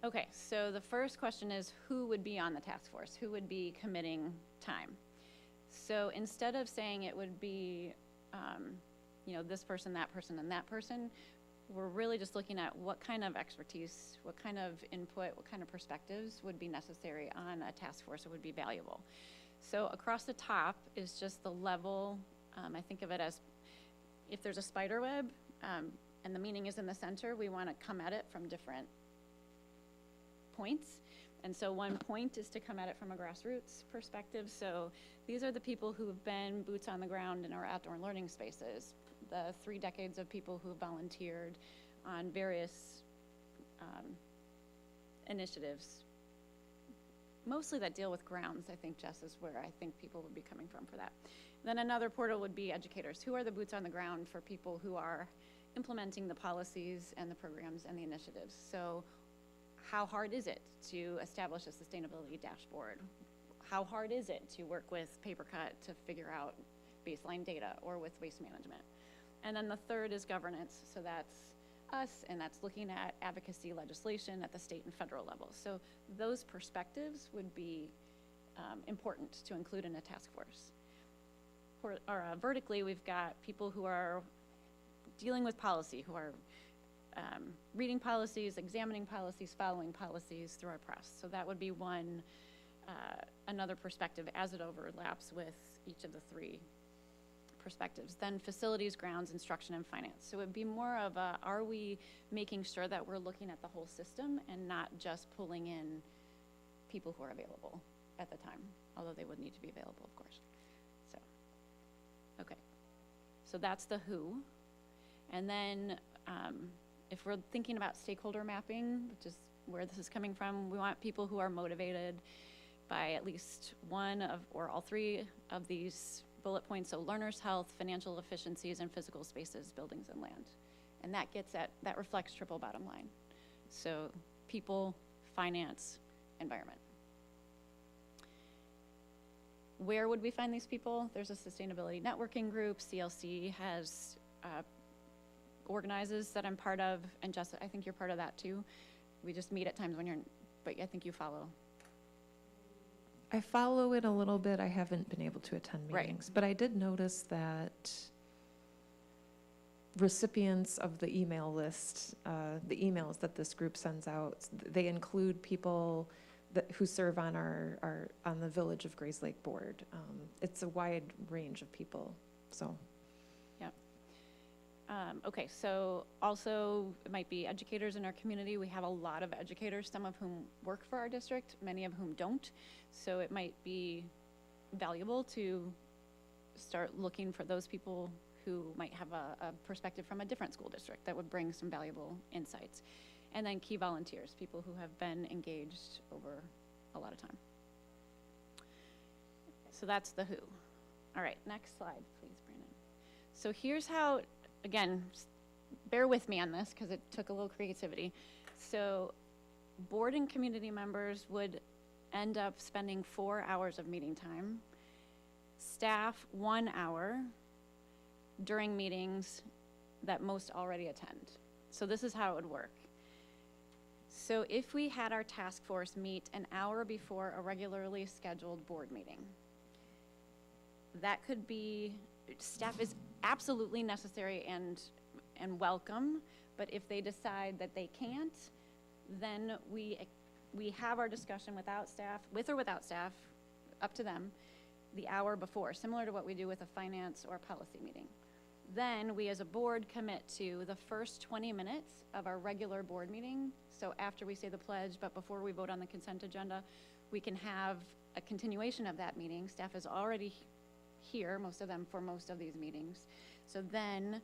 Speaker 8: Okay, so the first question is who would be on the task force? Who would be committing time? So instead of saying it would be, this person, and that person, we're really just looking at what kind of expertise, what kind of input, what kind of perspectives would be necessary on a task force that would be valuable. So across the top is just the level, I think of it as if there's a spider web and the meaning is in the center, we want to come at it from different points. And so one point is to come at it from a grassroots perspective. So these are the people who have been boots on the ground in our outdoor learning spaces, the 3 decades of people who have volunteered on various initiatives, mostly that deal with grounds. I think, Jess, is where I think people would be coming from for that. Then another portal would be educators. Who are the boots on the ground for people who are implementing the policies and the programs and the initiatives? So how hard is it to establish a sustainability dashboard? How hard is it to work with PaperCut to figure out baseline data or with waste management? And then the third is governance. So that's us, and that's looking at advocacy legislation at the state and federal level. So those perspectives would be important to include in a task force. Vertically, we've got people who are dealing with policy, who are reading policies, examining policies, following policies through our press. So that would be one, another perspective as it overlaps with each of the 3 perspectives. Then facilities, grounds, instruction, and finance. So it would be more of a, are we making sure that we're looking at the whole system and not just pulling in people who are available at the time, although they would need to be available, of course. So, okay. So that's the who. And then if we're thinking about stakeholder mapping, which is where this is coming from, we want people who are motivated by at least one of, or all 3 of these bullet points. So learners' health, financial efficiencies, and physical spaces, buildings, and land. And that gets at, that reflects triple bottom line. So people, finance, environment. Where would we find these people? There's a sustainability networking group. CLC has organizes that I'm part of, and Jess, I think you're part of that too. We just meet at times when but I think you follow.
Speaker 7: I follow it a little bit. I haven't been able to attend
Speaker 8: Right.
Speaker 7: meetings, but I did notice that recipients of the email list, the emails that this group sends out, they include people who serve on on the Village of Grays Lake board. It's a wide range of people, so.
Speaker 8: Okay, so also it might be educators in our community. We have a lot of educators, some of whom work for our district, many of whom don't. So it might be valuable to start looking for those people who might have a perspective from a different school district that would bring some valuable insights. And then key volunteers, people who have been engaged over a lot of time. So that's the who. All right, next slide, please, Brandon. So here's how, again, bear with me on this because it took a little creativity. So board and community members would end up spending 4 hours of meeting time. Staff, 1 hour during meetings that most already attend. So this is how it would work. So if we had our task force meet an hour before a regularly scheduled board meeting, that could be, staff is absolutely necessary and welcome, but if they decide that they can't, then we have our discussion without staff, with or without staff, up to them, the hour before, similar to what we do with a finance or policy meeting. Then we as a board commit to the first 20 minutes of our regular board meeting. So after we say the pledge, but before we vote on the consent agenda, we can have a continuation of that meeting. Staff is already here, most of them, for most of these meetings. So then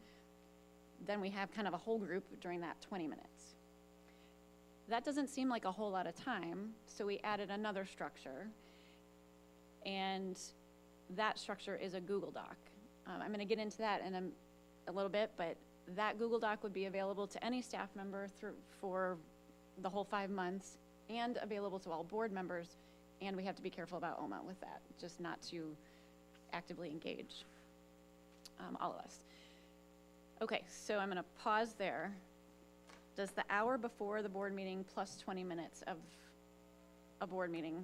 Speaker 8: we have kind of a whole group during that 20 minutes. That doesn't seem like a whole lot of time, so we added another structure, and that structure is a Google Doc. I'm going to get into that in a little bit, but that Google Doc would be available to any staff member for the whole 5 months, and available to all board members, and we have to be careful about OMA with that, just not to actively engage all of us. Okay, so I'm going to pause there. Does the hour before the board meeting plus 20 minutes of a board meeting,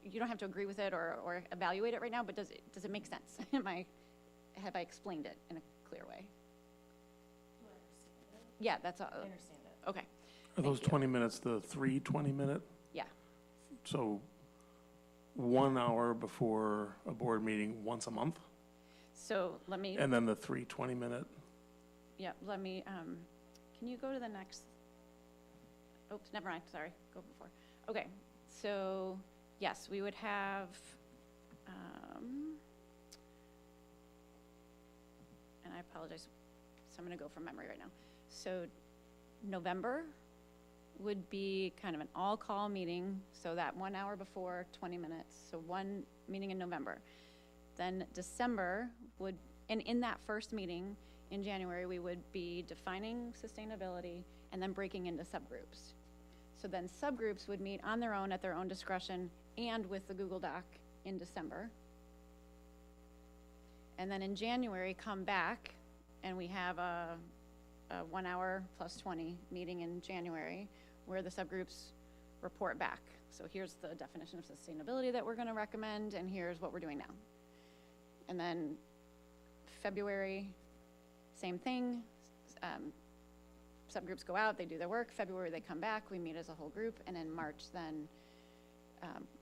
Speaker 8: you don't have to agree with it or evaluate it right now, but does it make sense? Have I explained it in a clear way? Yeah, that's all. I understand it. Okay.
Speaker 1: Are those
Speaker 8: Thank you.
Speaker 1: 20 minutes the 3 20-minute?
Speaker 8: Yeah.
Speaker 1: So 1 hour before a board meeting once a month?
Speaker 8: So let me,
Speaker 1: And then the 3 20-minute?
Speaker 8: yeah, let me, can you go to the next? Oops, never mind, sorry, go before. Okay, so yes, we would have, and I apologize, so I'm gonna go from memory right now. So November would be kind of an all-call meeting, so that 1 hour before, 20 minutes, so one meeting in November. Then December would, and in that first meeting in January, we would be defining sustainability and then breaking into subgroups. So then subgroups would meet on their own at their own discretion and with the Google Doc in December. And then in January, come back and we have a 1 hour plus 20 meeting in January where the subgroups report back. So here's the definition of sustainability that we're gonna recommend, and here's what we're doing now. And then February, same thing. Subgroups go out, they do their work. February, they come back, we meet as a whole group, and in March, then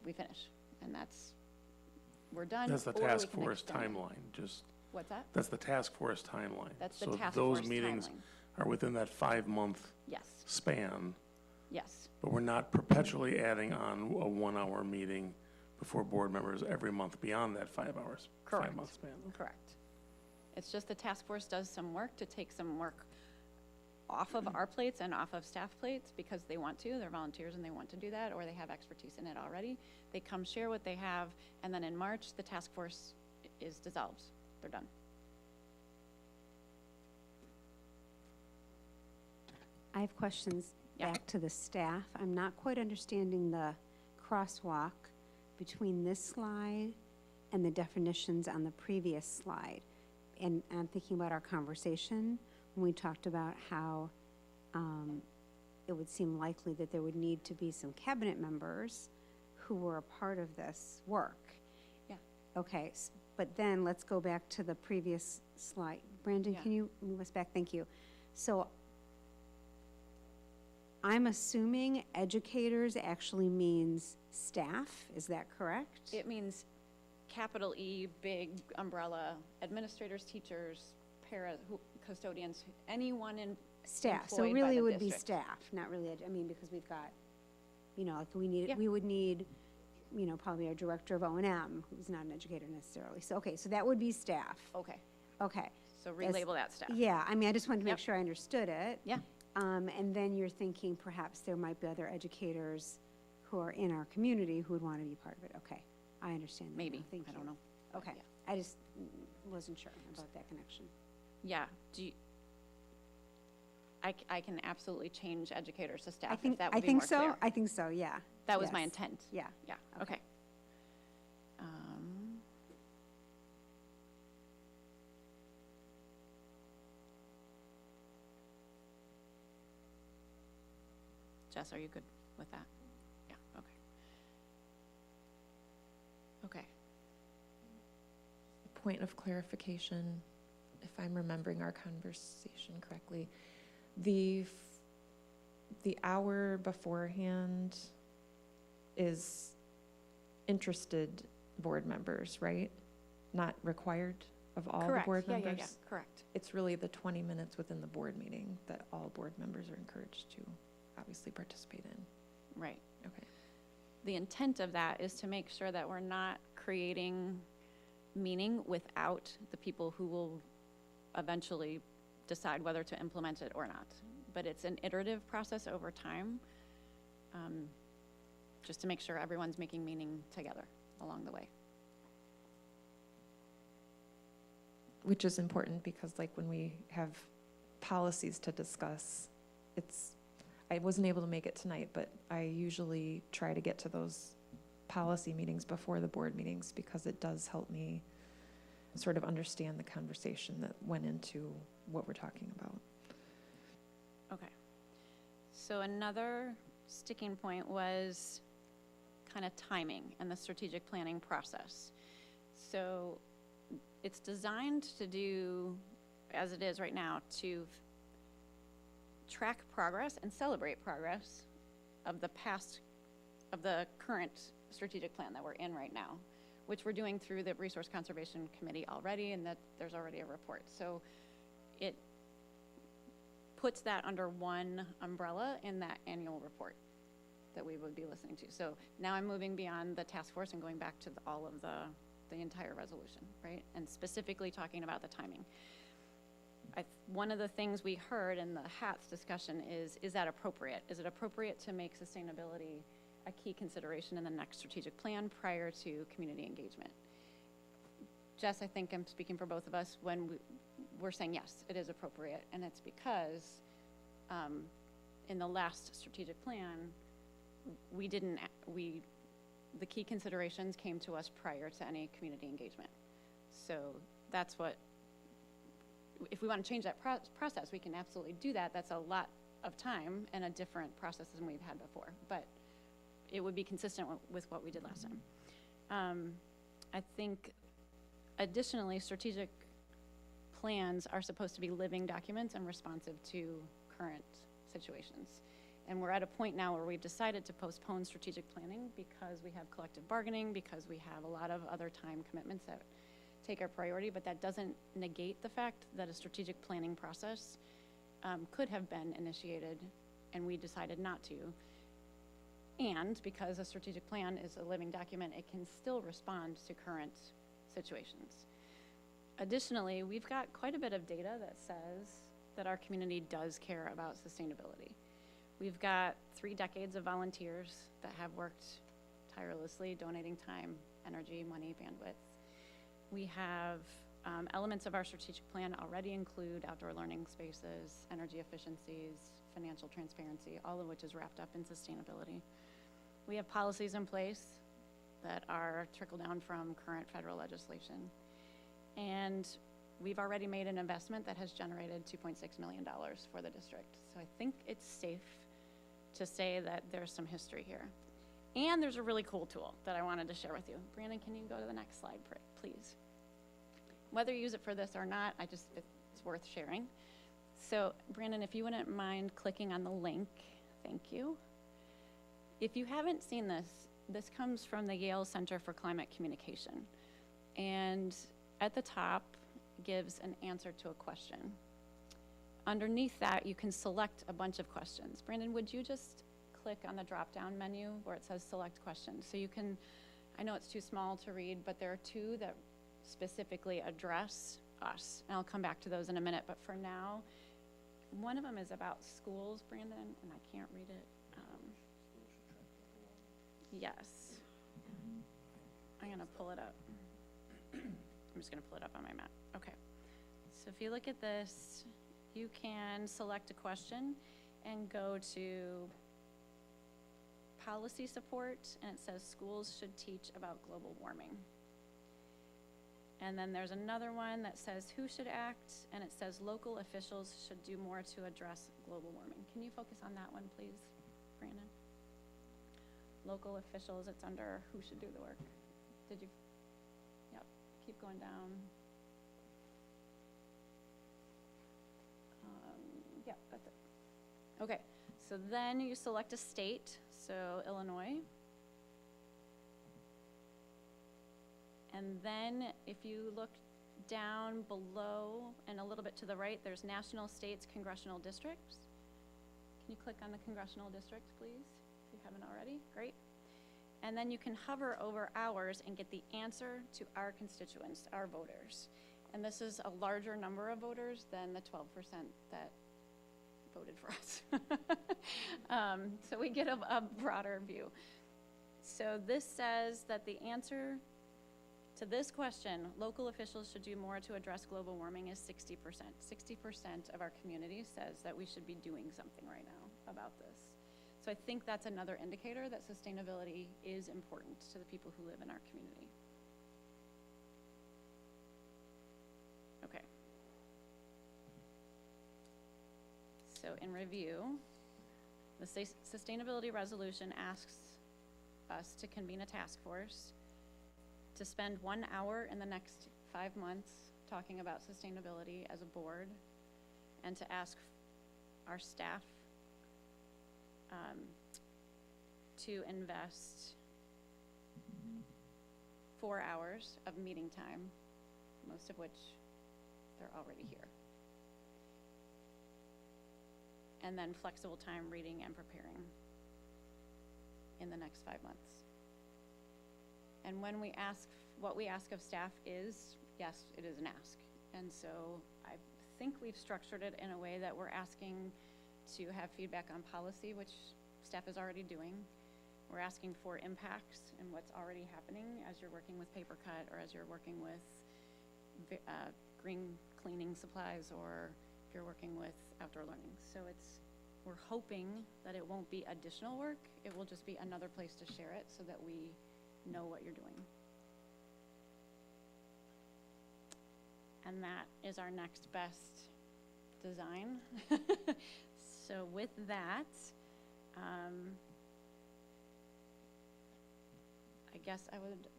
Speaker 8: we finish. And we're done.
Speaker 1: That's the
Speaker 8: or we
Speaker 1: task
Speaker 8: can
Speaker 1: force
Speaker 8: extend it.
Speaker 1: timeline, just,
Speaker 8: What's that?
Speaker 1: that's the task force timeline.
Speaker 8: That's the
Speaker 1: So
Speaker 8: task
Speaker 1: those
Speaker 8: force
Speaker 1: meetings
Speaker 8: timeline.
Speaker 1: are within that 5-month
Speaker 8: Yes,
Speaker 1: span,
Speaker 8: yes,
Speaker 1: but we're not perpetually adding on a 1 hour meeting before board members every month beyond that 5 hours,
Speaker 8: Correct.
Speaker 1: 5-month span.
Speaker 8: correct. It's just the task force does some work to take some work off of our plates and off of staff plates because they want to, they're volunteers and they want to do that, or they have expertise in it already. They come share what they have, and then in March, the task force is dissolved. They're done.
Speaker 6: I have questions
Speaker 8: Yeah.
Speaker 6: back to the staff. I'm not quite understanding the crosswalk between this slide and the definitions on the previous slide. and I'm thinking about our conversation when we talked about how it would seem likely that there would need to be some cabinet members who were a part of this work.
Speaker 8: Yeah.
Speaker 6: Okay, but then let's go back to the previous slide. Brandon,
Speaker 8: Yeah.
Speaker 6: can you move us back? Thank you. So I'm assuming educators actually means staff, is that correct?
Speaker 8: It means capital E, big umbrella, administrators, teachers, custodians, anyone in.
Speaker 6: Staff, so
Speaker 8: employed by
Speaker 6: really
Speaker 8: the
Speaker 6: it would be
Speaker 8: district.
Speaker 6: staff, not really, I mean, because we've got, like
Speaker 8: Yeah.
Speaker 6: we would need, probably our director of O&M, who's not an educator necessarily. So, okay, so that would be staff.
Speaker 8: Okay,
Speaker 6: Okay.
Speaker 8: so relabel that staff.
Speaker 6: Yeah, I mean, I just wanted to make
Speaker 8: Yep.
Speaker 6: sure I understood it.
Speaker 8: Yeah.
Speaker 6: And then you're thinking perhaps there might be other educators who are in our community who would want to be part of it. Okay, I understand that now.
Speaker 8: Maybe,
Speaker 6: Thank
Speaker 8: I don't
Speaker 6: you.
Speaker 8: know.
Speaker 6: Okay,
Speaker 8: Yeah.
Speaker 6: I just wasn't sure about that connection.
Speaker 8: Yeah, I can absolutely change educators to staff
Speaker 6: I
Speaker 8: if
Speaker 6: think,
Speaker 8: that
Speaker 6: I
Speaker 8: would be
Speaker 6: think
Speaker 8: more
Speaker 6: so,
Speaker 8: clear.
Speaker 6: I think so, yeah.
Speaker 8: That was my
Speaker 6: Yes.
Speaker 8: intent.
Speaker 6: Yeah.
Speaker 8: Yeah,
Speaker 6: Okay.
Speaker 8: okay. Jess, are you good with that? Yeah, okay. Okay,
Speaker 7: Point of clarification, if I'm remembering our conversation correctly, the hour beforehand is interested board members, right? Not required of all the
Speaker 8: correct,
Speaker 7: board
Speaker 8: yeah,
Speaker 7: members?
Speaker 8: yeah, yeah, correct.
Speaker 7: It's really the 20 minutes within the board meeting that all board members are encouraged to obviously participate in.
Speaker 8: Right.
Speaker 7: Okay.
Speaker 8: The intent of that is to make sure that we're not creating meaning without the people who will eventually decide whether to implement it or not. But it's an iterative process over time, just to make sure everyone's making meaning together along the way.
Speaker 7: Which is important because like when we have policies to discuss, I wasn't able to make it tonight, but I usually try to get to those policy meetings before the board meetings because it does help me sort of understand the conversation that went into what we're talking about.
Speaker 8: Okay. So another sticking point was kind of timing and the strategic planning process. So it's designed to do, as it is right now, to track progress and celebrate progress of the current strategic plan that we're in right now, which we're doing through the Resource Conservation Committee already, and that there's already a report. So it puts that under one umbrella in that annual report that we would be listening to. So now I'm moving beyond the task force and going back to all of the entire resolution, right? And specifically talking about the timing. One of the things we heard in the HATS discussion is that appropriate? Is it appropriate to make sustainability a key consideration in the next strategic plan prior to community engagement? Jess, I think I'm speaking for both of us when we're saying yes, it is appropriate, and it's because in the last strategic plan, the key considerations came to us prior to any community engagement. So that's what, if we want to change that process, we can absolutely do that. That's a lot of time and a different process than we've had before, but it would be consistent with what we did last time. I think additionally, strategic plans are supposed to be living documents and responsive to current situations. And we're at a point now where we've decided to postpone strategic planning because we have collective bargaining, because we have a lot of other time commitments that take our priority, but that doesn't negate the fact that a strategic planning process could have been initiated and we decided not to. And because a strategic plan is a living document, it can still respond to current situations. Additionally, we've got quite a bit of data that says that our community does care about sustainability. We've got 3 decades of volunteers that have worked tirelessly, donating time, energy, money, bandwidth. We have elements of our strategic plan already include outdoor learning spaces, energy efficiencies, financial transparency, all of which is wrapped up in sustainability. We have policies in place that are trickle down from current federal legislation. And we've already made an investment that has generated $2.6 million for the district. So I think it's safe to say that there's some history here. And there's a really cool tool that I wanted to share with you. Brandon, can you go to the next slide, please? Whether you use it for this or not, it's worth sharing. So Brandon, if you wouldn't mind clicking on the link, thank you. If you haven't seen this, this comes from the Yale Center for Climate Communication. And at the top gives an answer to a question. Underneath that, you can select a bunch of questions. Brandon, would you just click on the drop-down menu where it says select questions? So you can, I know it's too small to read, but there are two that specifically address us. And I'll come back to those in a minute, but for now, one of them is about schools, Brandon, and I can't read it. Yes. I'm gonna pull it up. I'm just gonna pull it up on my map. Okay. So if you look at this, you can select a question and go to policy support, and it says schools should teach about global warming. And then there's another one that says who should act, and it says local officials should do more to address global warming. Can you focus on that one, please, Brandon? Local officials, it's under who should do the work. Did you? Yep, keep going down. Yep, that's it. Okay, so then you select a state, so Illinois. And then if you look down below and a little bit to the right, there's national, states, congressional districts. Can you click on the congressional district, please, if you haven't already? Great. And then you can hover over ours and get the answer to our constituents, our voters. And this is a larger number of voters than the 12% that voted for us. So we get a broader view. So this says that the answer to this question, local officials should do more to address global warming, is 60%. 60% of our community says that we should be doing something right now about this. So I think that's another indicator that sustainability is important to the people who live in our community. Okay. So in review, the sustainability resolution asks us to convene a task force to spend 1 hour in the next 5 months talking about sustainability as a board, and to ask our staff to invest 4 hours of meeting time, most of which they're already here. And then flexible time reading and preparing in the next 5 months. And when we ask, what we ask of staff is, yes, it is an ask. And so I think we've structured it in a way that we're asking to have feedback on policy, which staff is already doing. We're asking for impacts and what's already happening as you're working with paper cut, or as you're working with green cleaning supplies, or if you're working with outdoor learning. So we're hoping that it won't be additional work. It will just be another place to share it so that we know what you're doing. And that is our next best design. So with that, I guess I would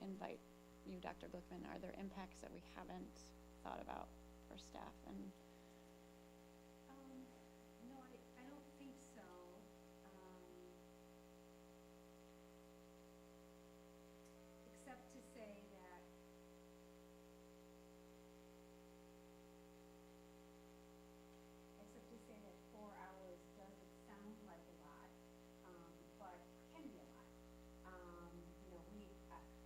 Speaker 8: invite you, Dr. Glickman. Are there impacts that we haven't thought about for staff? And
Speaker 6: No, I don't think so. Except to say that except to say that 4 hours doesn't sound like a lot, but can be a lot. You know,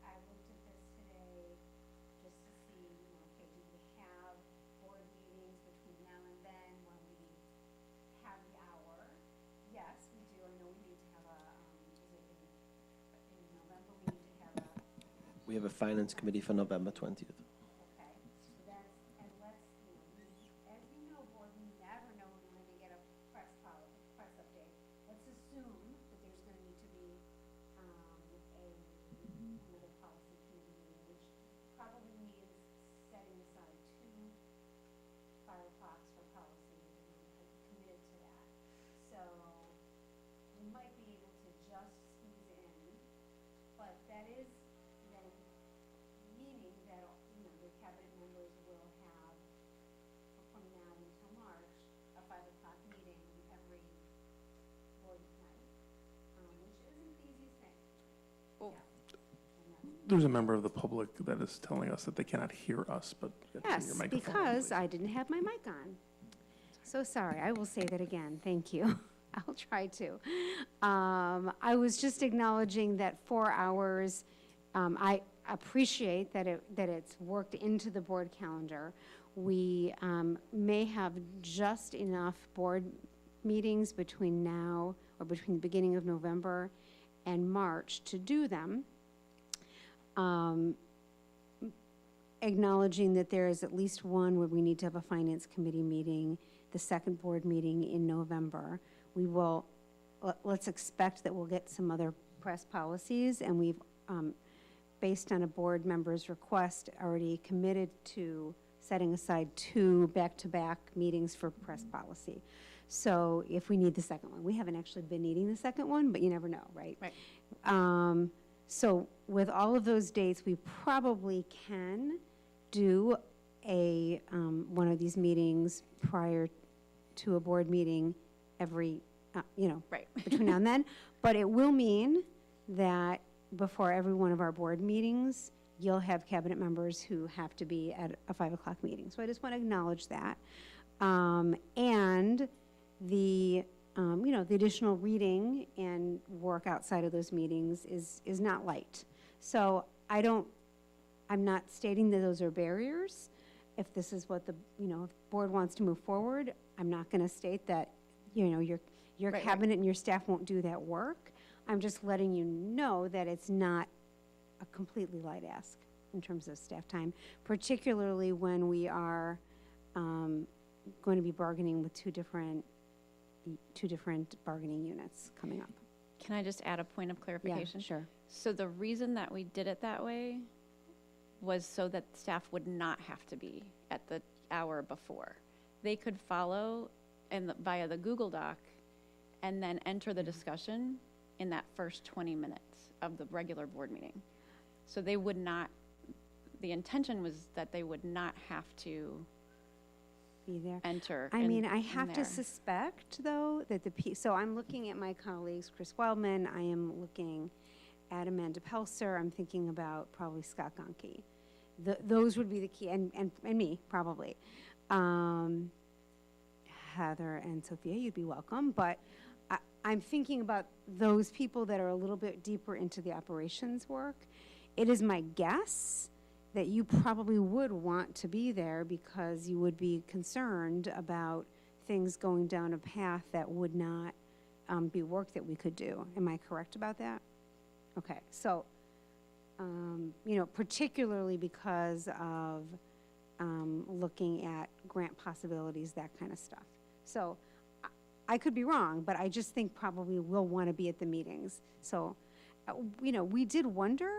Speaker 6: I looked at this today just to see, you know, okay, do we have board meetings between now and then when we have the hour? Yes, we do. I know we need to have a, is it in November, we need to have a,
Speaker 5: We have a finance committee for November 20th.
Speaker 6: okay, so that's, and let's, you know, as you know, board, we never know when we're gonna get a press update. Let's assume that there's gonna need to be, another policy committee meeting, which probably means setting aside 2 so we might be able to just squeeze in, but that is then meaning that, the cabinet members will have, from now until March, a 5 o'clock meeting every board night, which isn't the easiest thing.
Speaker 8: Oh.
Speaker 6: Yeah. And that's-
Speaker 1: There's a member of the public that is telling us that they cannot hear us, but you have to turn
Speaker 6: Yes,
Speaker 1: your microphone on,
Speaker 6: because
Speaker 1: please.
Speaker 6: I didn't have my mic on. So sorry, I will say that again, thank you. I'll try to. I was just acknowledging that 4 hours, I appreciate that it's worked into the board calendar. We may have just enough board meetings between now, or between the beginning of November and March to do them. Acknowledging that there is at least one where we need to have a finance committee meeting, the second board meeting in November. We will, let's expect that we'll get some other press policies, and we've, based on a board member's request, already committed to setting aside 2 back-to-back meetings for press policy. So if we need the second one, we haven't actually been needing the second one, but you never know, right?
Speaker 8: Right.
Speaker 6: So with all of those dates, we probably can do a, one of these meetings prior to a board meeting every,
Speaker 8: Right.
Speaker 6: between now and then. But it will mean that before every one of our board meetings, you'll have cabinet members who have to be at a 5 o'clock meeting. So I just want to acknowledge that. And the, the additional reading and work outside of those meetings is not light. So I'm not stating that those are barriers. If this is what the, if board wants to move forward, I'm not going to state that, your
Speaker 8: Right.
Speaker 6: cabinet and your staff won't do that work. I'm just letting you know that it's not a completely light ask in terms of staff time, particularly when we are going to be bargaining with two different bargaining units coming up.
Speaker 8: Can I just add a point of clarification?
Speaker 6: Yeah, sure.
Speaker 8: So the reason that we did it that way was so that staff would not have to be at the hour before. They could follow via the Google Doc and then enter the discussion in that first 20 minutes of the regular board meeting. So they would not, the intention was that they would not have to
Speaker 6: Be there.
Speaker 8: enter
Speaker 6: I
Speaker 8: in-
Speaker 6: mean, I
Speaker 8: in
Speaker 6: have to
Speaker 8: there.
Speaker 6: suspect, though, that so I'm looking at my colleagues, Chris Wildman, I am looking at Amanda Pelser, I'm thinking about probably Scott Gonke. Those would be the key, and me, probably. Heather and Sophia, you'd be welcome, but I'm thinking about those people that are a little bit deeper into the operations work. It is my guess that you probably would want to be there because you would be concerned about things going down a path that would not be work that we could do. Am I correct about that? Okay, so, particularly because of looking at grant possibilities, that kind of stuff. So I could be wrong, but I just think probably we'll want to be at the meetings. So, we did wonder,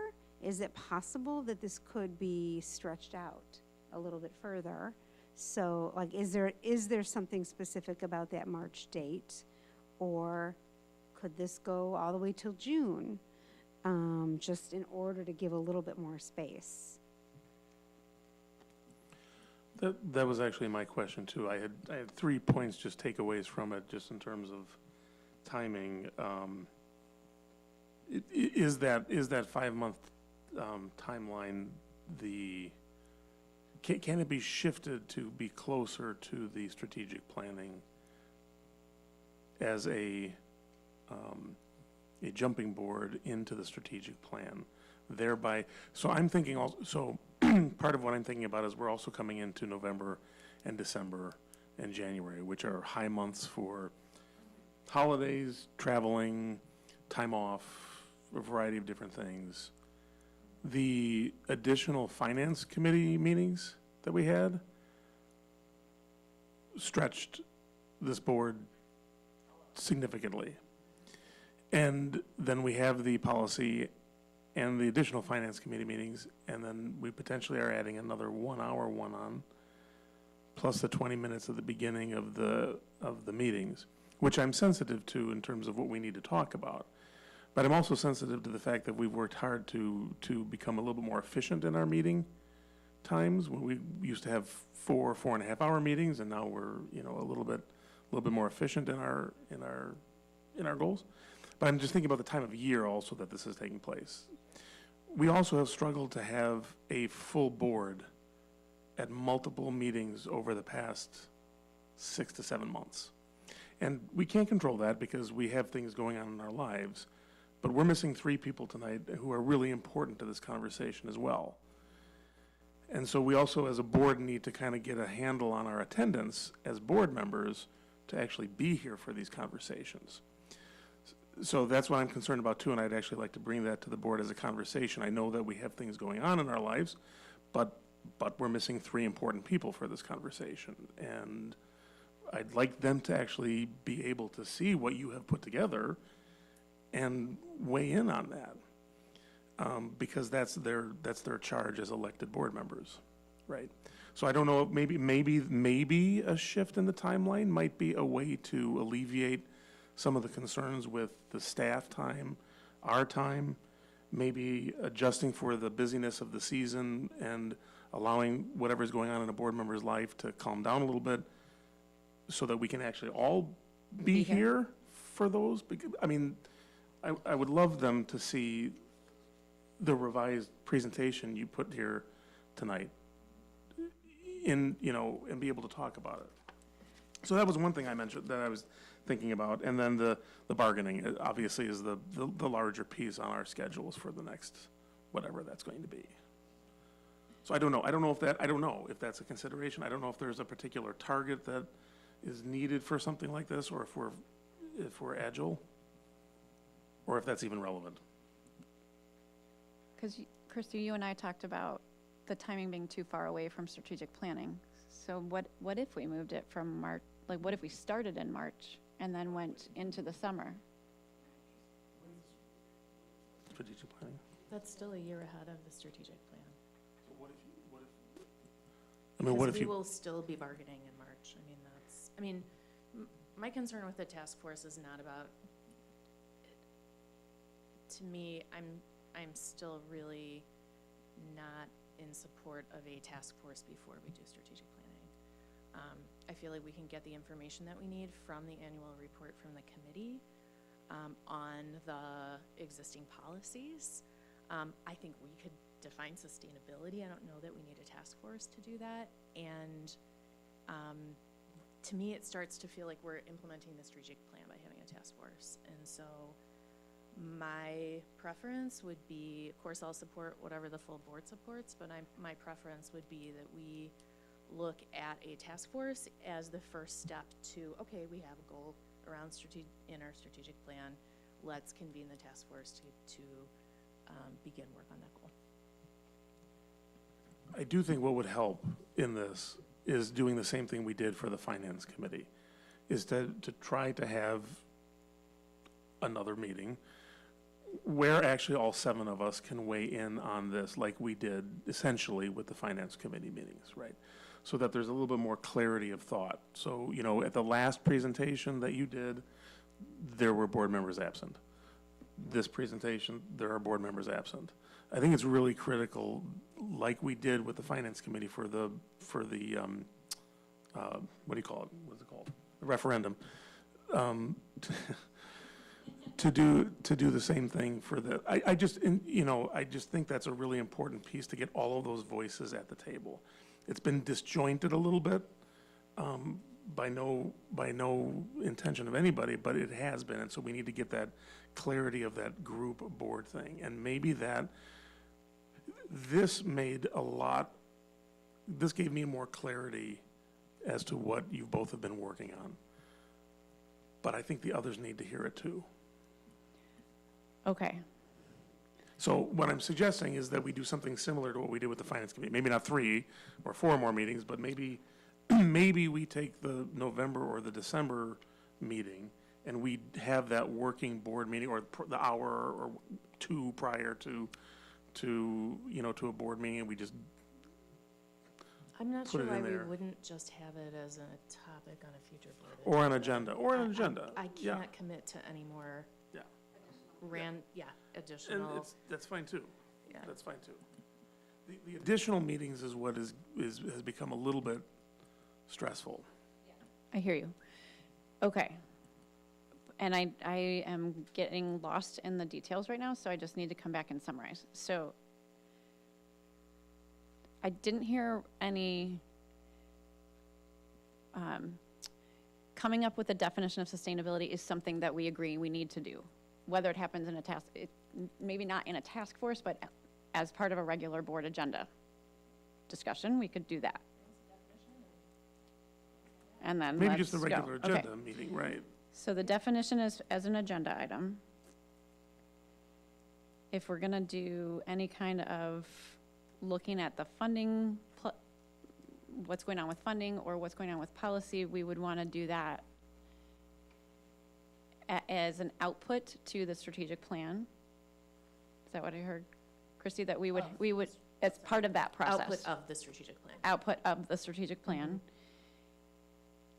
Speaker 6: is it possible that this could be stretched out a little bit further? So, like, is there something specific about that March date? Or could this go all the way till June, just in order to give a little bit more space?
Speaker 1: That was actually my question too. I had 3 points, just takeaways from it, just in terms of timing. Is that 5-month timeline can it be shifted to be closer to the strategic planning as a jumping board into the strategic plan, thereby? So I'm thinking also. So part of what I'm thinking about is we're also coming into November and December and January, which are high months for holidays, traveling, time off, a variety of different things. The additional finance committee meetings that we had stretched this board significantly. And then we have the policy and the additional finance committee meetings, and then we potentially are adding another 1 hour one-on, plus the 20 minutes at the beginning of the meetings. which I'm sensitive to in terms of what we need to talk about. But I'm also sensitive to the fact that we've worked hard to become a little bit more efficient in our meeting times. When we used to have 4.5 hour meetings, and now we're, a little bit more efficient in our goals. But I'm just thinking about the time of year also that this is taking place. We also have struggled to have a full board at multiple meetings over the past 6 to 7 months. And we can't control that because we have things going on in our lives. But we're missing 3 people tonight who are really important to this conversation as well. And so we also, as a board, need to kind of get a handle on our attendance as board members to actually be here for these conversations. So that's what I'm concerned about too, and I'd actually like to bring that to the board as a conversation. I know that we have things going on in our lives, but we're missing 3 important people for this conversation. And I'd like them to actually be able to see what you have put together and weigh in on that. Because that's their charge as elected board members, right? So I don't know, maybe a shift in the timeline might be a way to alleviate some of the concerns with the staff time, our time, maybe adjusting for the busyness of the season and allowing whatever's going on in a board member's life to calm down a little bit so that we can actually all be here for those. I mean, I would love them to see the revised presentation you put here tonight and be able to talk about it. So that was one thing I mentioned that I was thinking about. And then the bargaining obviously is the larger piece on our schedules for the next, whatever that's going to be. So I don't know if that's a consideration. I don't know if there's a particular target that is needed for something like this, or if we're agile, or if that's even relevant.
Speaker 8: Because, Christy, you and I talked about the timing being too far away from strategic planning. So what if we moved it from March, like what if we started in March and then went into the summer?
Speaker 1: Strategic planning?
Speaker 3: That's still a year ahead of the strategic plan.
Speaker 1: So what if
Speaker 3: We
Speaker 1: you,
Speaker 3: will still be bargaining in March. My concern with the task force is not about, to me, I'm still really not in support of a task force before we do strategic planning. I feel like we can get the information that we need from the annual report from the committee on the existing policies. I think we could define sustainability. I don't know that we need a task force to do that. And to me, it starts to feel like we're implementing the strategic plan by having a task force. And so my preference would be, of course, I'll support whatever the full board supports, but my preference would be that we look at a task force as the first step to, okay, we have a goal around in our strategic plan. Let's convene the task force to begin work on that goal.
Speaker 1: I do think what would help in this is doing the same thing we did for the finance committee, is to try to have another meeting where actually all 7 of us can weigh in on this like we did essentially with the finance committee meetings, right? So that there's a little bit more clarity of thought. So, at the last presentation that you did, there were board members absent. This presentation, there are board members absent. I think it's really critical, like we did with the finance committee for the what do you call it? What's it called? The referendum. To do the same thing for the, I just think that's a really important piece to get all of those voices at the table. It's been disjointed a little bit, by no intention of anybody, but it has been, and so we need to get that clarity of that group board thing. And maybe this gave me more clarity as to what you both have been working on. But I think the others need to hear it too.
Speaker 8: Okay.
Speaker 1: So what I'm suggesting is that we do something similar to what we did with the finance committee. Maybe not 3 or 4 more meetings, but maybe we take the November or the December meeting and we have that working board meeting, or the hour or 2 prior to a board meeting, and we just
Speaker 3: I'm not
Speaker 1: put
Speaker 3: sure
Speaker 1: it
Speaker 3: why
Speaker 1: in
Speaker 3: we
Speaker 1: there.
Speaker 3: wouldn't just have it as a topic on a future board.
Speaker 1: Or an agenda, or an agenda.
Speaker 3: I
Speaker 1: Yeah.
Speaker 3: can't commit to any more
Speaker 1: Yeah.
Speaker 3: and
Speaker 1: And
Speaker 3: additional,
Speaker 1: that's fine too.
Speaker 3: yeah.
Speaker 1: That's fine too. The additional meetings is what has become a little bit stressful.
Speaker 8: I hear you. Okay. And I am getting lost in the details right now, so I just need to come back and summarize. So I didn't hear any coming up with a definition of sustainability is something that we agree we need to do. Whether it happens in a task, maybe not in a task force, but as part of a regular board agenda discussion, we could do that. And then
Speaker 1: Maybe just a
Speaker 8: let's go.
Speaker 1: regular
Speaker 8: Okay.
Speaker 1: agenda meeting, right?
Speaker 8: So the definition is as an agenda item. If we're gonna do any kind of looking at the funding, what's going on with funding or what's going on with policy, we would wanna do that as an output to the strategic plan. Is that what I heard, Christy, that we would, as part of that process?
Speaker 3: Output of the strategic plan.
Speaker 8: Output of the strategic plan.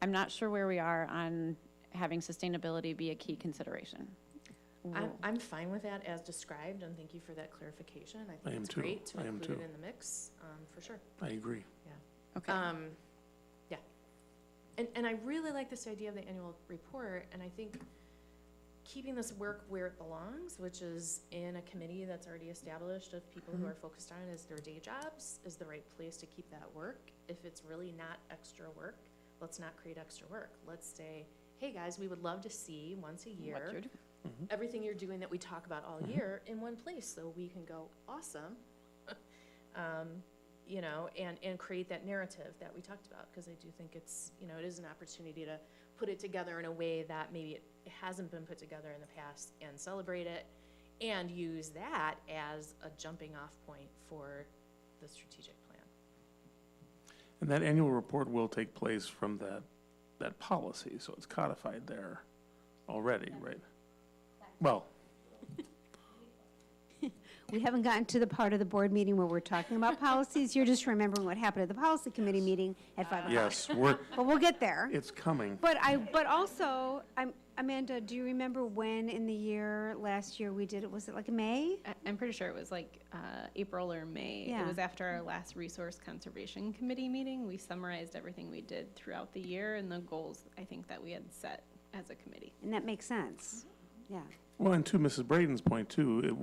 Speaker 8: I'm not sure where we are on having sustainability be a key consideration.
Speaker 3: I'm fine with that as described, and thank you for that clarification. I
Speaker 1: I
Speaker 3: think
Speaker 1: am
Speaker 3: it's
Speaker 1: too.
Speaker 3: great to
Speaker 1: I am
Speaker 3: include
Speaker 1: too.
Speaker 3: it in the mix, for sure.
Speaker 1: I agree.
Speaker 8: Okay.
Speaker 3: Yeah. And I really like this idea of the annual report, and I think keeping this work where it belongs, which is in a committee that's already established of people who are focused on it as their day jobs, is the right place to keep that work. If it's really not extra work, let's not create extra work. Let's say, hey, guys, we would love to see once a
Speaker 8: What
Speaker 3: year
Speaker 8: you're doing.
Speaker 3: everything you're doing that we talk about all year in one place, so we can go, awesome, you know, and create that narrative that we talked about, because I do think it's, you know, it is an opportunity to put it together in a way that maybe it hasn't been put together in the past, and celebrate it, and use that as a jumping off point for the strategic plan.
Speaker 1: And that annual report will take place from that policy, so it's codified there already, right? Well,
Speaker 6: We haven't gotten to the part of the board meeting where we're talking about policies. You're just remembering what happened at the policy committee meeting at 5 o'clock.
Speaker 1: yes,
Speaker 6: But we'll get there.
Speaker 1: it's coming.
Speaker 6: But also, Amanda, do you remember when in the year, last year we did it? Was it like May?
Speaker 9: I'm pretty sure it was like April or May.
Speaker 6: Yeah.
Speaker 9: It was after our last Resource Conservation Committee meeting. We summarized everything we did throughout the year and the goals, I think, that we had set as a committee.
Speaker 6: And that makes sense. Yeah.
Speaker 1: Well, and to Mrs. Braden's point too,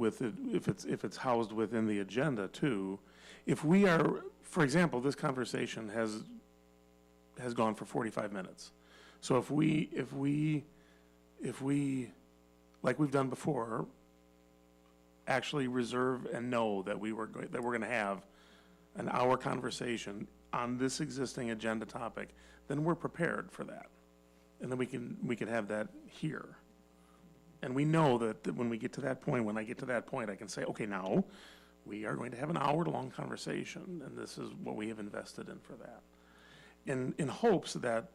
Speaker 1: if it's housed within the agenda too, if we are, for example, this conversation has gone for 45 minutes. So if we, like we've done before, actually reserve and know that we're going to have an hour conversation on this existing agenda topic, then we're prepared for that. And then we can have that here. And we know that when we get to that point, when I get to that point, I can say, okay, now, we are going to have an hour-long conversation, and this is what we have invested in for that. In hopes that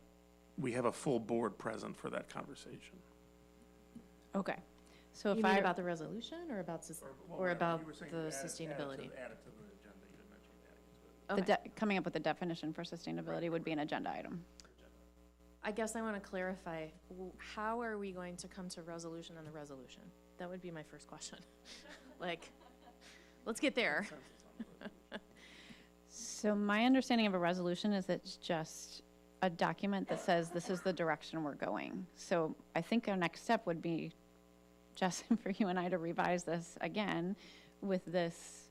Speaker 1: we have a full board present for that conversation.
Speaker 8: Okay. So
Speaker 3: You
Speaker 8: if
Speaker 3: mean
Speaker 8: I,
Speaker 3: about the resolution, or about, or about the sustainability?
Speaker 8: coming up with a definition for sustainability would be an agenda item.
Speaker 3: I guess I want to clarify, how are we going to come to resolution on the resolution? That would be my first question. Like, let's get there.
Speaker 8: So my understanding of a resolution is it's just a document that says this is the direction we're going. So I think our next step would be, Justin, for you and I to revise this again with this,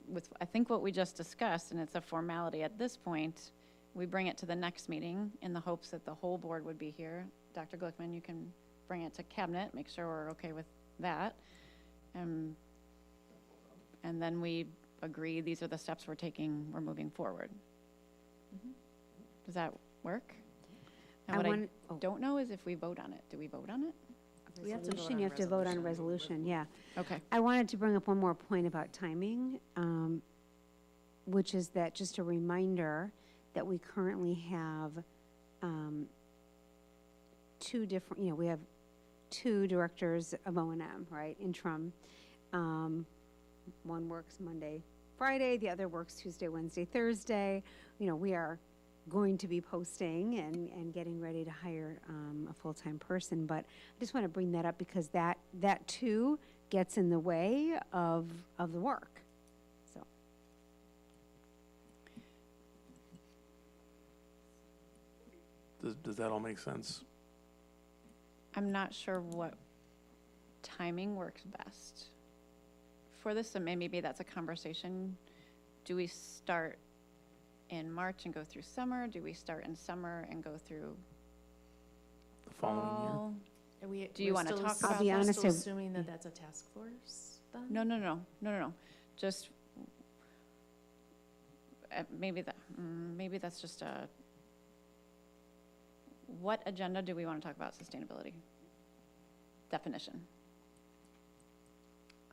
Speaker 8: with I think what we just discussed, and it's a formality at this point. We bring it to the next meeting in the hopes that the whole board would be here. Dr. Glickman, you can bring it to cabinet, make sure we're okay with that. And then we agree, these are the steps we're taking, we're moving forward. Does that work? And what I don't know is if we vote on it. Do we vote on it?
Speaker 3: We have to vote
Speaker 6: Resolution,
Speaker 3: on
Speaker 6: you have to vote on a
Speaker 3: resolution.
Speaker 6: resolution, yeah.
Speaker 8: Okay.
Speaker 6: I wanted to bring up one more point about timing, which is that, just a reminder, that we currently have two different, we have two directors of O&M, right, interim. One works Monday, Friday, the other works Tuesday, Wednesday, Thursday. You know, we are going to be posting and getting ready to hire a full-time person, but I just want to bring that up because that too gets in the way of the work, so.
Speaker 1: Does that all make sense?
Speaker 8: I'm not sure what timing works best for this, and maybe that's a conversation. Do we start in March and go through summer? Do we start in summer and go through
Speaker 1: The following year?
Speaker 8: fall?
Speaker 3: Are we,
Speaker 8: Do you
Speaker 3: we're
Speaker 8: wanna
Speaker 3: still
Speaker 8: talk
Speaker 3: ass-
Speaker 8: about
Speaker 6: I'll be
Speaker 3: we're
Speaker 6: honest,
Speaker 3: still
Speaker 6: I-
Speaker 3: assuming that that's a task force then?
Speaker 8: No. Just, maybe that's just a, what agenda do we want to talk about sustainability? Definition.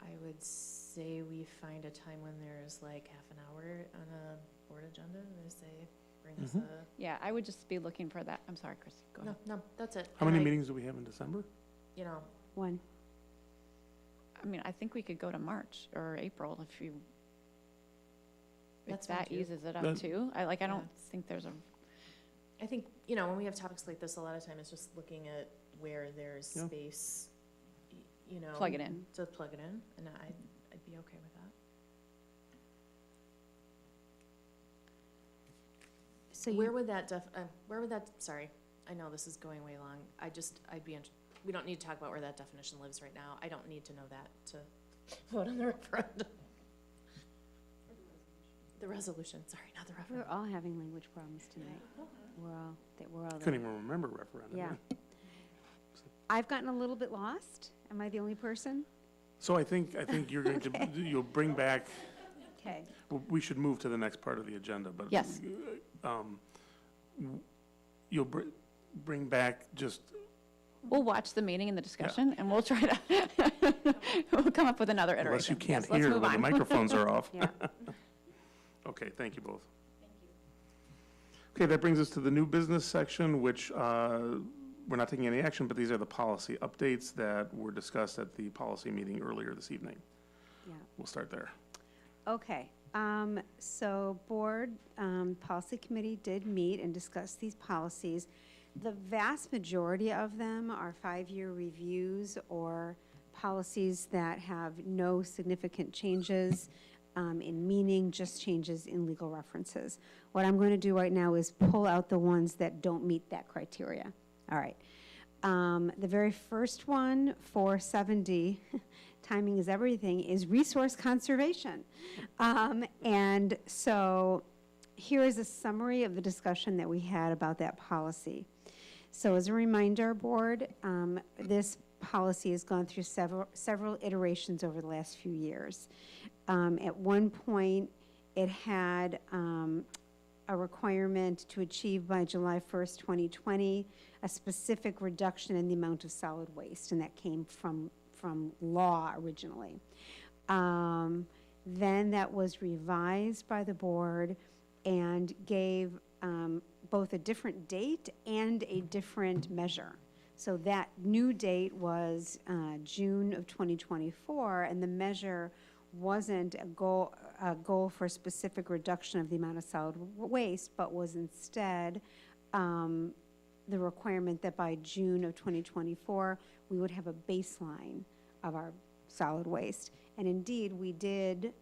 Speaker 3: I would say we find a time when there's like half an hour on a board agenda, and say, bring us
Speaker 1: Mhm.
Speaker 8: Yeah, I would just be looking for that. I'm sorry, Chrissy, go ahead.
Speaker 3: No, that's it.
Speaker 1: How
Speaker 3: And
Speaker 1: many
Speaker 3: I-
Speaker 1: meetings do we have in December?
Speaker 3: You know,
Speaker 6: One.
Speaker 8: I mean, I think we could go to March or April if you, if
Speaker 3: That's fine,
Speaker 8: that
Speaker 3: too.
Speaker 8: eases it up
Speaker 1: That-
Speaker 8: too. I
Speaker 3: Yeah.
Speaker 8: don't think there's a,
Speaker 3: I think, you know, when we have topics like this, a lot of time it's just looking at where there's
Speaker 1: Yeah.
Speaker 3: space, you know.
Speaker 8: plug it in.
Speaker 3: To plug it in, and I'd be okay with that.
Speaker 6: So
Speaker 3: Where would that sorry, I know this is going way long. We don't need to talk about where that definition lives right now. I don't need to know that to vote on the referendum. The resolution, sorry, not the
Speaker 6: we're
Speaker 3: referendum.
Speaker 6: all having language problems tonight. We're all
Speaker 1: Couldn't
Speaker 6: there.
Speaker 1: even remember referendum.
Speaker 6: Yeah.
Speaker 1: right?
Speaker 6: I've gotten a little bit lost. Am I the only person?
Speaker 1: So I think you're going to, you'll bring back,
Speaker 6: Okay.
Speaker 1: well, we should move to the next part of the agenda, but.
Speaker 8: Yes.
Speaker 1: You'll bring back just,
Speaker 8: We'll watch the meeting and the discussion and we'll try to, we'll come up with another iteration.
Speaker 1: unless you can't
Speaker 8: Yes, let's
Speaker 1: hear
Speaker 8: move
Speaker 1: when the
Speaker 8: on.
Speaker 1: microphones are off.
Speaker 6: Yeah.
Speaker 1: Okay, thank you both. Okay, that brings us to the new business section, which we're not taking any action, but these are the policy updates that were discussed at the policy meeting earlier this evening.
Speaker 6: Yeah.
Speaker 1: We'll start there.
Speaker 6: Okay, so board, policy committee did meet and discuss these policies. The vast majority of them are 5-year reviews or policies that have no significant changes in meaning, just changes in legal references. What I'm going to do right now is pull out the ones that don't meet that criteria. All right. The very first one, 470, timing is everything, is resource conservation. And so here is a summary of the discussion that we had about that policy. So as a reminder, board, this policy has gone through several iterations over the last few years. At one point, it had a requirement to achieve by July 1st, 2020, a specific reduction in the amount of solid waste, and that came from law originally. Then that was revised by the board and gave both a different date and a different measure. So that new date was June of 2024, and the measure wasn't a goal for a specific reduction of the amount of solid waste, but was instead the requirement that by June of 2024, we would have a baseline of our solid waste. And indeed, we did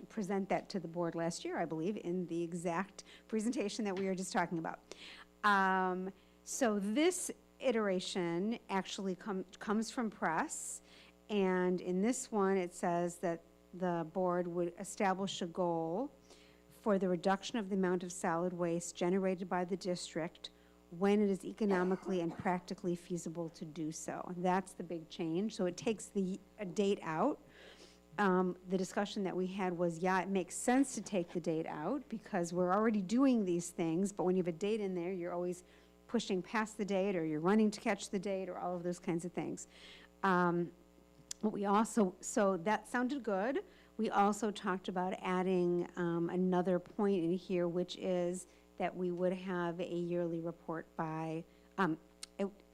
Speaker 6: present that to the board last year, I believe, in the exact presentation that we were just talking about. So this iteration actually comes from press, and in this one, it says that the board would establish a goal for the reduction of the amount of solid waste generated by the district when it is economically and practically feasible to do so. And that's the big change. So it takes a date out. The discussion that we had was, yeah, it makes sense to take the date out because we're already doing these things, but when you have a date in there, you're always pushing past the date, or you're running to catch the date, or all of those kinds of things. But we also, so that sounded good. We also talked about adding another point in here, which is that we would have a yearly report by,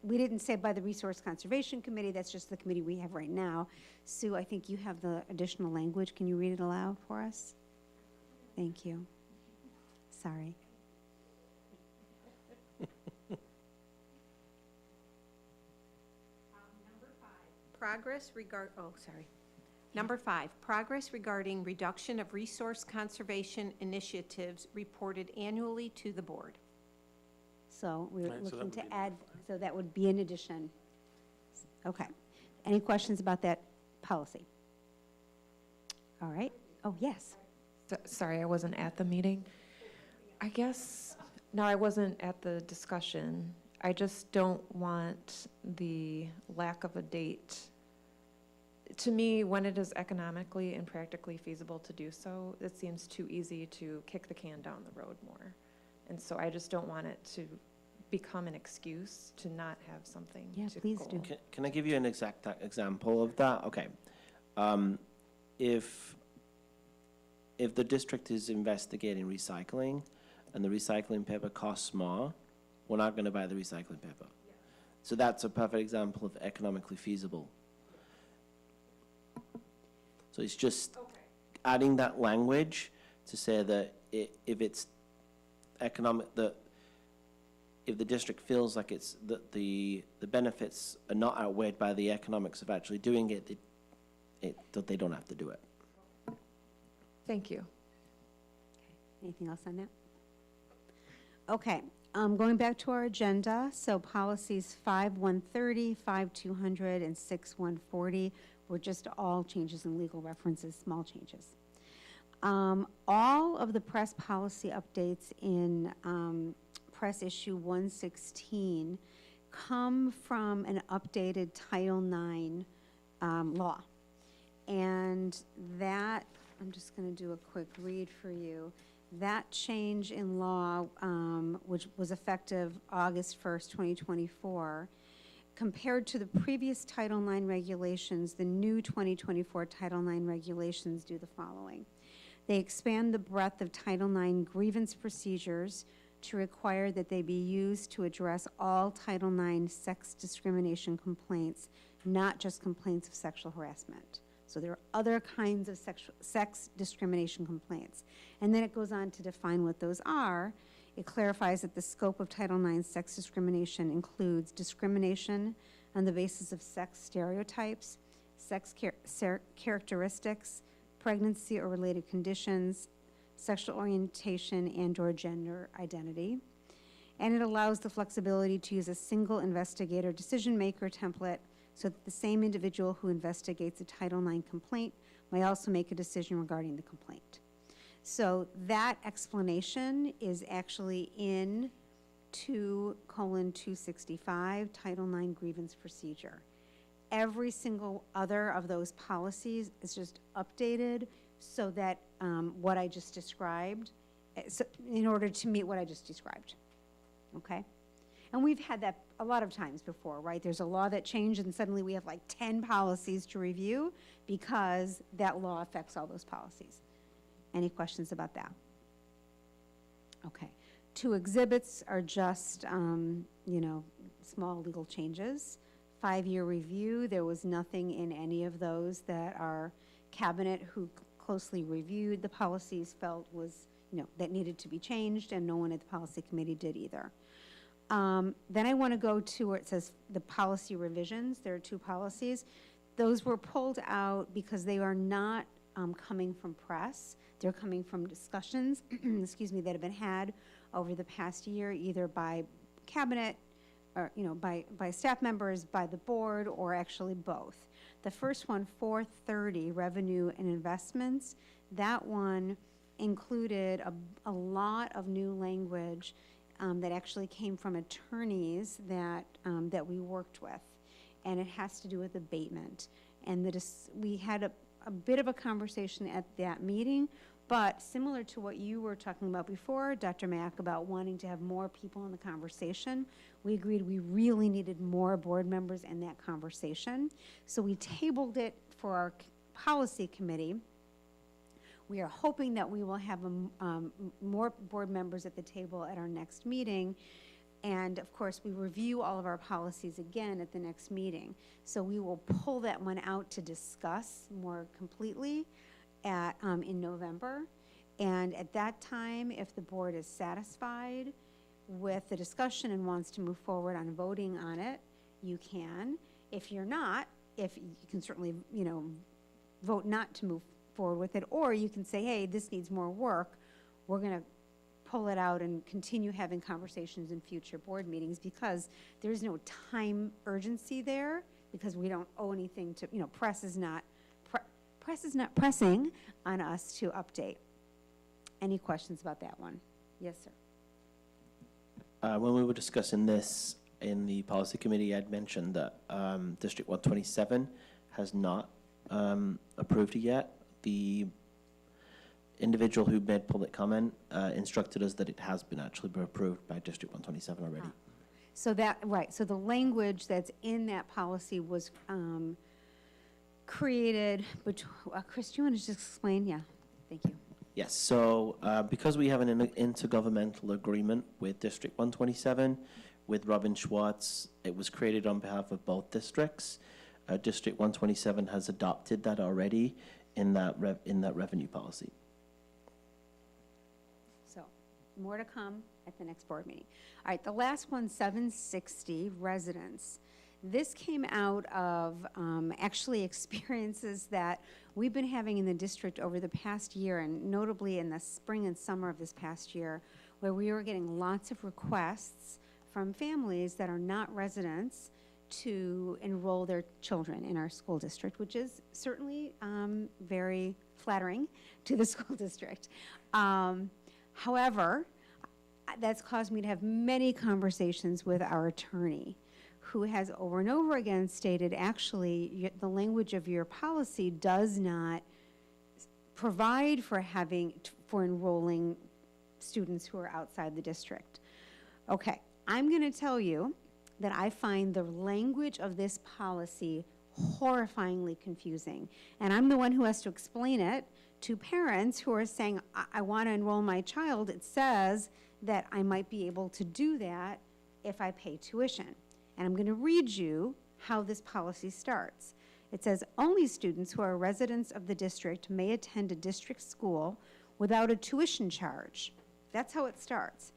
Speaker 6: we didn't say by the Resource Conservation Committee, that's just the committee we have right now. Sue, I think you have the additional language. Can you read it aloud for us? Thank you. Sorry.
Speaker 2: Number 5, progress regarding reduction of resource conservation initiatives reported annually to the board.
Speaker 6: So we're
Speaker 1: Right, so that
Speaker 6: looking
Speaker 1: would
Speaker 6: to
Speaker 1: be
Speaker 6: add,
Speaker 1: number 5.
Speaker 6: so that would be an addition. Okay. Any questions about that policy? All right. Oh, yes.
Speaker 7: Sorry, I wasn't at the meeting. I guess, no, I wasn't at the discussion. I just don't want the lack of a date. To me, when it is economically and practically feasible to do so, it seems too easy to kick the can down the road more. And so I just don't want it to become an excuse to not have something
Speaker 6: Yeah,
Speaker 7: to
Speaker 6: please
Speaker 7: goal.
Speaker 6: do.
Speaker 5: Can I give you an exact example of that? Okay. If the district is investigating recycling and the recycling paper costs more, we're not going to buy the recycling paper. So that's a perfect example of economically feasible. So it's just adding that language to say that if it's economic, that if the district feels like it's that the benefits are not outweighed by the economics of actually doing it, that they don't have to do it.
Speaker 7: Thank you.
Speaker 6: Anything else on that? Okay, going back to our agenda, so policies 5.130, 5.200, and 6.140 were just all changes in legal references, small changes. All of the press policy updates in press issue 116 come from an updated Title IX law. And that, I'm just going to do a quick read for you. That change in law, which was effective August 1st, 2024, compared to the previous Title IX regulations, the new 2024 Title IX regulations do the following. They expand the breadth of Title IX grievance procedures to require that they be used to address all Title IX sex discrimination complaints, not just complaints of sexual harassment. So there are other kinds of sex discrimination complaints. And then it goes on to define what those are. It clarifies that the scope of Title IX sex discrimination includes discrimination on the basis of sex stereotypes, sex characteristics, pregnancy or related conditions, sexual orientation and/or gender identity. And it allows the flexibility to use a single investigator decision-maker template so that the same individual who investigates a Title IX complaint may also make a decision regarding the complaint. So that explanation is actually in 2:265, Title IX grievance procedure. Every single other of those policies is just updated so that what I just described, so in order to meet what I just described, okay? And we've had that a lot of times before, right? There's a law that changed and suddenly we have like 10 policies to review because that law affects all those policies. Any questions about that? Okay. 2 exhibits are just, small legal changes. 5-year review, there was nothing in any of those that our cabinet who closely reviewed the policies felt was, that needed to be changed, and no one at the policy committee did either. Then I want to go to where it says the policy revisions. There are 2 policies. Those were pulled out because they are not coming from press. They're coming from discussions, excuse me, that have been had over the past year, either by cabinet or, by staff members, by the board, or actually both. The first one, 430, revenue and investments, that one included a lot of new language that actually came from attorneys that we worked with, and it has to do with abatement. And we had a bit of a conversation at that meeting, but similar to what you were talking about before, Dr. Mack, about wanting to have more people in the conversation, we agreed we really needed more board members in that conversation. So we tabled it for our policy committee. We are hoping that we will have more board members at the table at our next meeting. And of course, we review all of our policies again at the next meeting. So we will pull that one out to discuss more completely in November. And at that time, if the board is satisfied with the discussion and wants to move forward on voting on it, you can. If you're not, if you can certainly, vote not to move forward with it, or you can say, hey, this needs more work. We're going to pull it out and continue having conversations in future board meetings, because there's no time urgency there, because we don't owe anything to, press is not pressing on us to update. Any questions about that one? Yes, sir.
Speaker 5: When we were discussing this in the policy committee, I'd mentioned that District 127 has not approved it yet. The individual who made public comment instructed us that it has been actually been approved by District 127 already.
Speaker 6: So that, right, so the language that's in that policy was created, Chris, do you want to just explain? Yeah, thank you.
Speaker 5: Yes, so because we have an intergovernmental agreement with District 127, with Robin Schwartz, it was created on behalf of both districts. District 127 has adopted that already in that revenue policy.
Speaker 6: So, more to come at the next board meeting. All right, the last one, 760, residents. This came out of actually experiences that we've been having in the district over the past year, and notably in the spring and summer of this past year, where we were getting lots of requests from families that are not residents to enroll their children in our school district, which is certainly very flattering to the school district. However, that's caused me to have many conversations with our attorney, who has over and over again stated, actually, the language of your policy does not provide for for enrolling students who are outside the district. Okay, I'm going to tell you that I find the language of this policy horrifyingly confusing. And I'm the one who has to explain it to parents who are saying, I want to enroll my child. It says that I might be able to do that if I pay tuition. And I'm going to read you how this policy starts. It says, only students who are residents of the district may attend a district school without a tuition charge. That's how it starts.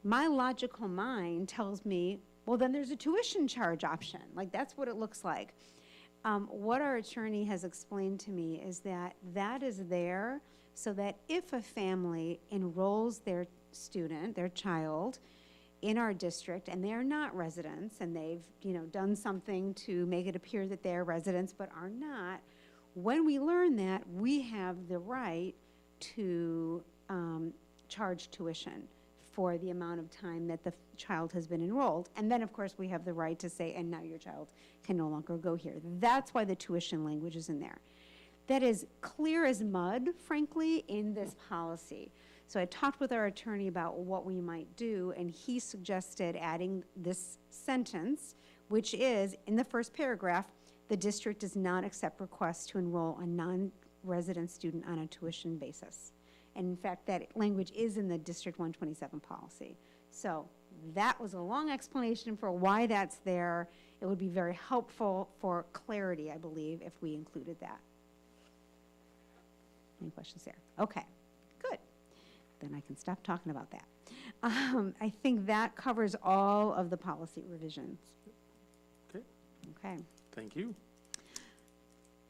Speaker 6: My logical mind tells me, well, then there's a tuition charge option. Like, that's what it looks like. What our attorney has explained to me is that that is there so that if a family enrolls their student, their child, in our district, and they're not residents, and they've done something to make it appear that they're residents but are not, when we learn that, we have the right to charge tuition for the amount of time that the child has been enrolled. And then, of course, we have the right to say, and now your child can no longer go here. That's why the tuition language is in there. That is clear as mud, frankly, in this policy. So I talked with our attorney about what we might do, and he suggested adding this sentence, which is, in the first paragraph, the district does not accept requests to enroll a non-resident student on a tuition basis. And in fact, that language is in the District 127 policy. So that was a long explanation for why that's there. It would be very helpful for clarity, I believe, if we included that. Any questions there? Okay, good. Then I can stop talking about that. I think that covers all of the policy revisions.
Speaker 1: Okay.
Speaker 6: Okay.
Speaker 1: Thank you.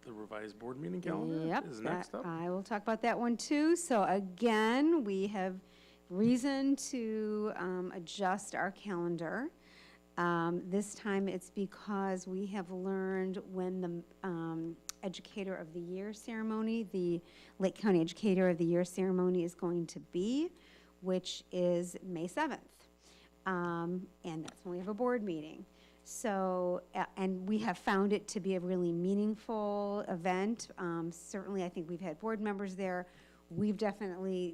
Speaker 1: The revised board meeting calendar
Speaker 6: Yep,
Speaker 1: is next up.
Speaker 6: I will talk about that one too. So again, we have reason to adjust our calendar. This time it's because we have learned when the Educator of the Year ceremony, the Lake County Educator of the Year ceremony is going to be, which is May 7th. And that's when we have a board meeting. So, and we have found it to be a really meaningful event. Certainly, I think we've had board members there. We've definitely,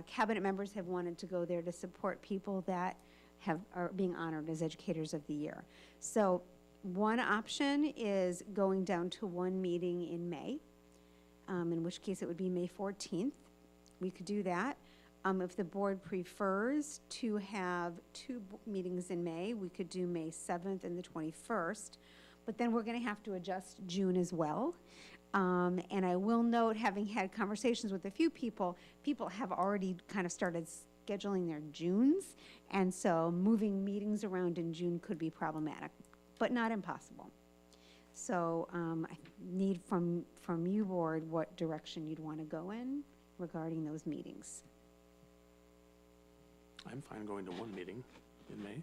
Speaker 6: cabinet members have wanted to go there to support people that are being honored as Educators of the Year. So one option is going down to one meeting in May, in which case it would be May 14th. We could do that. If the board prefers to have two meetings in May, we could do May 7th and the 21st, but then we're going to have to adjust June as well. And I will note, having had conversations with a few people, people have already kind of started scheduling their Junes. And so moving meetings around in June could be problematic, but not impossible. So I need from you, board, what direction you'd want to go in regarding those meetings.
Speaker 1: I'm fine going to one meeting in May.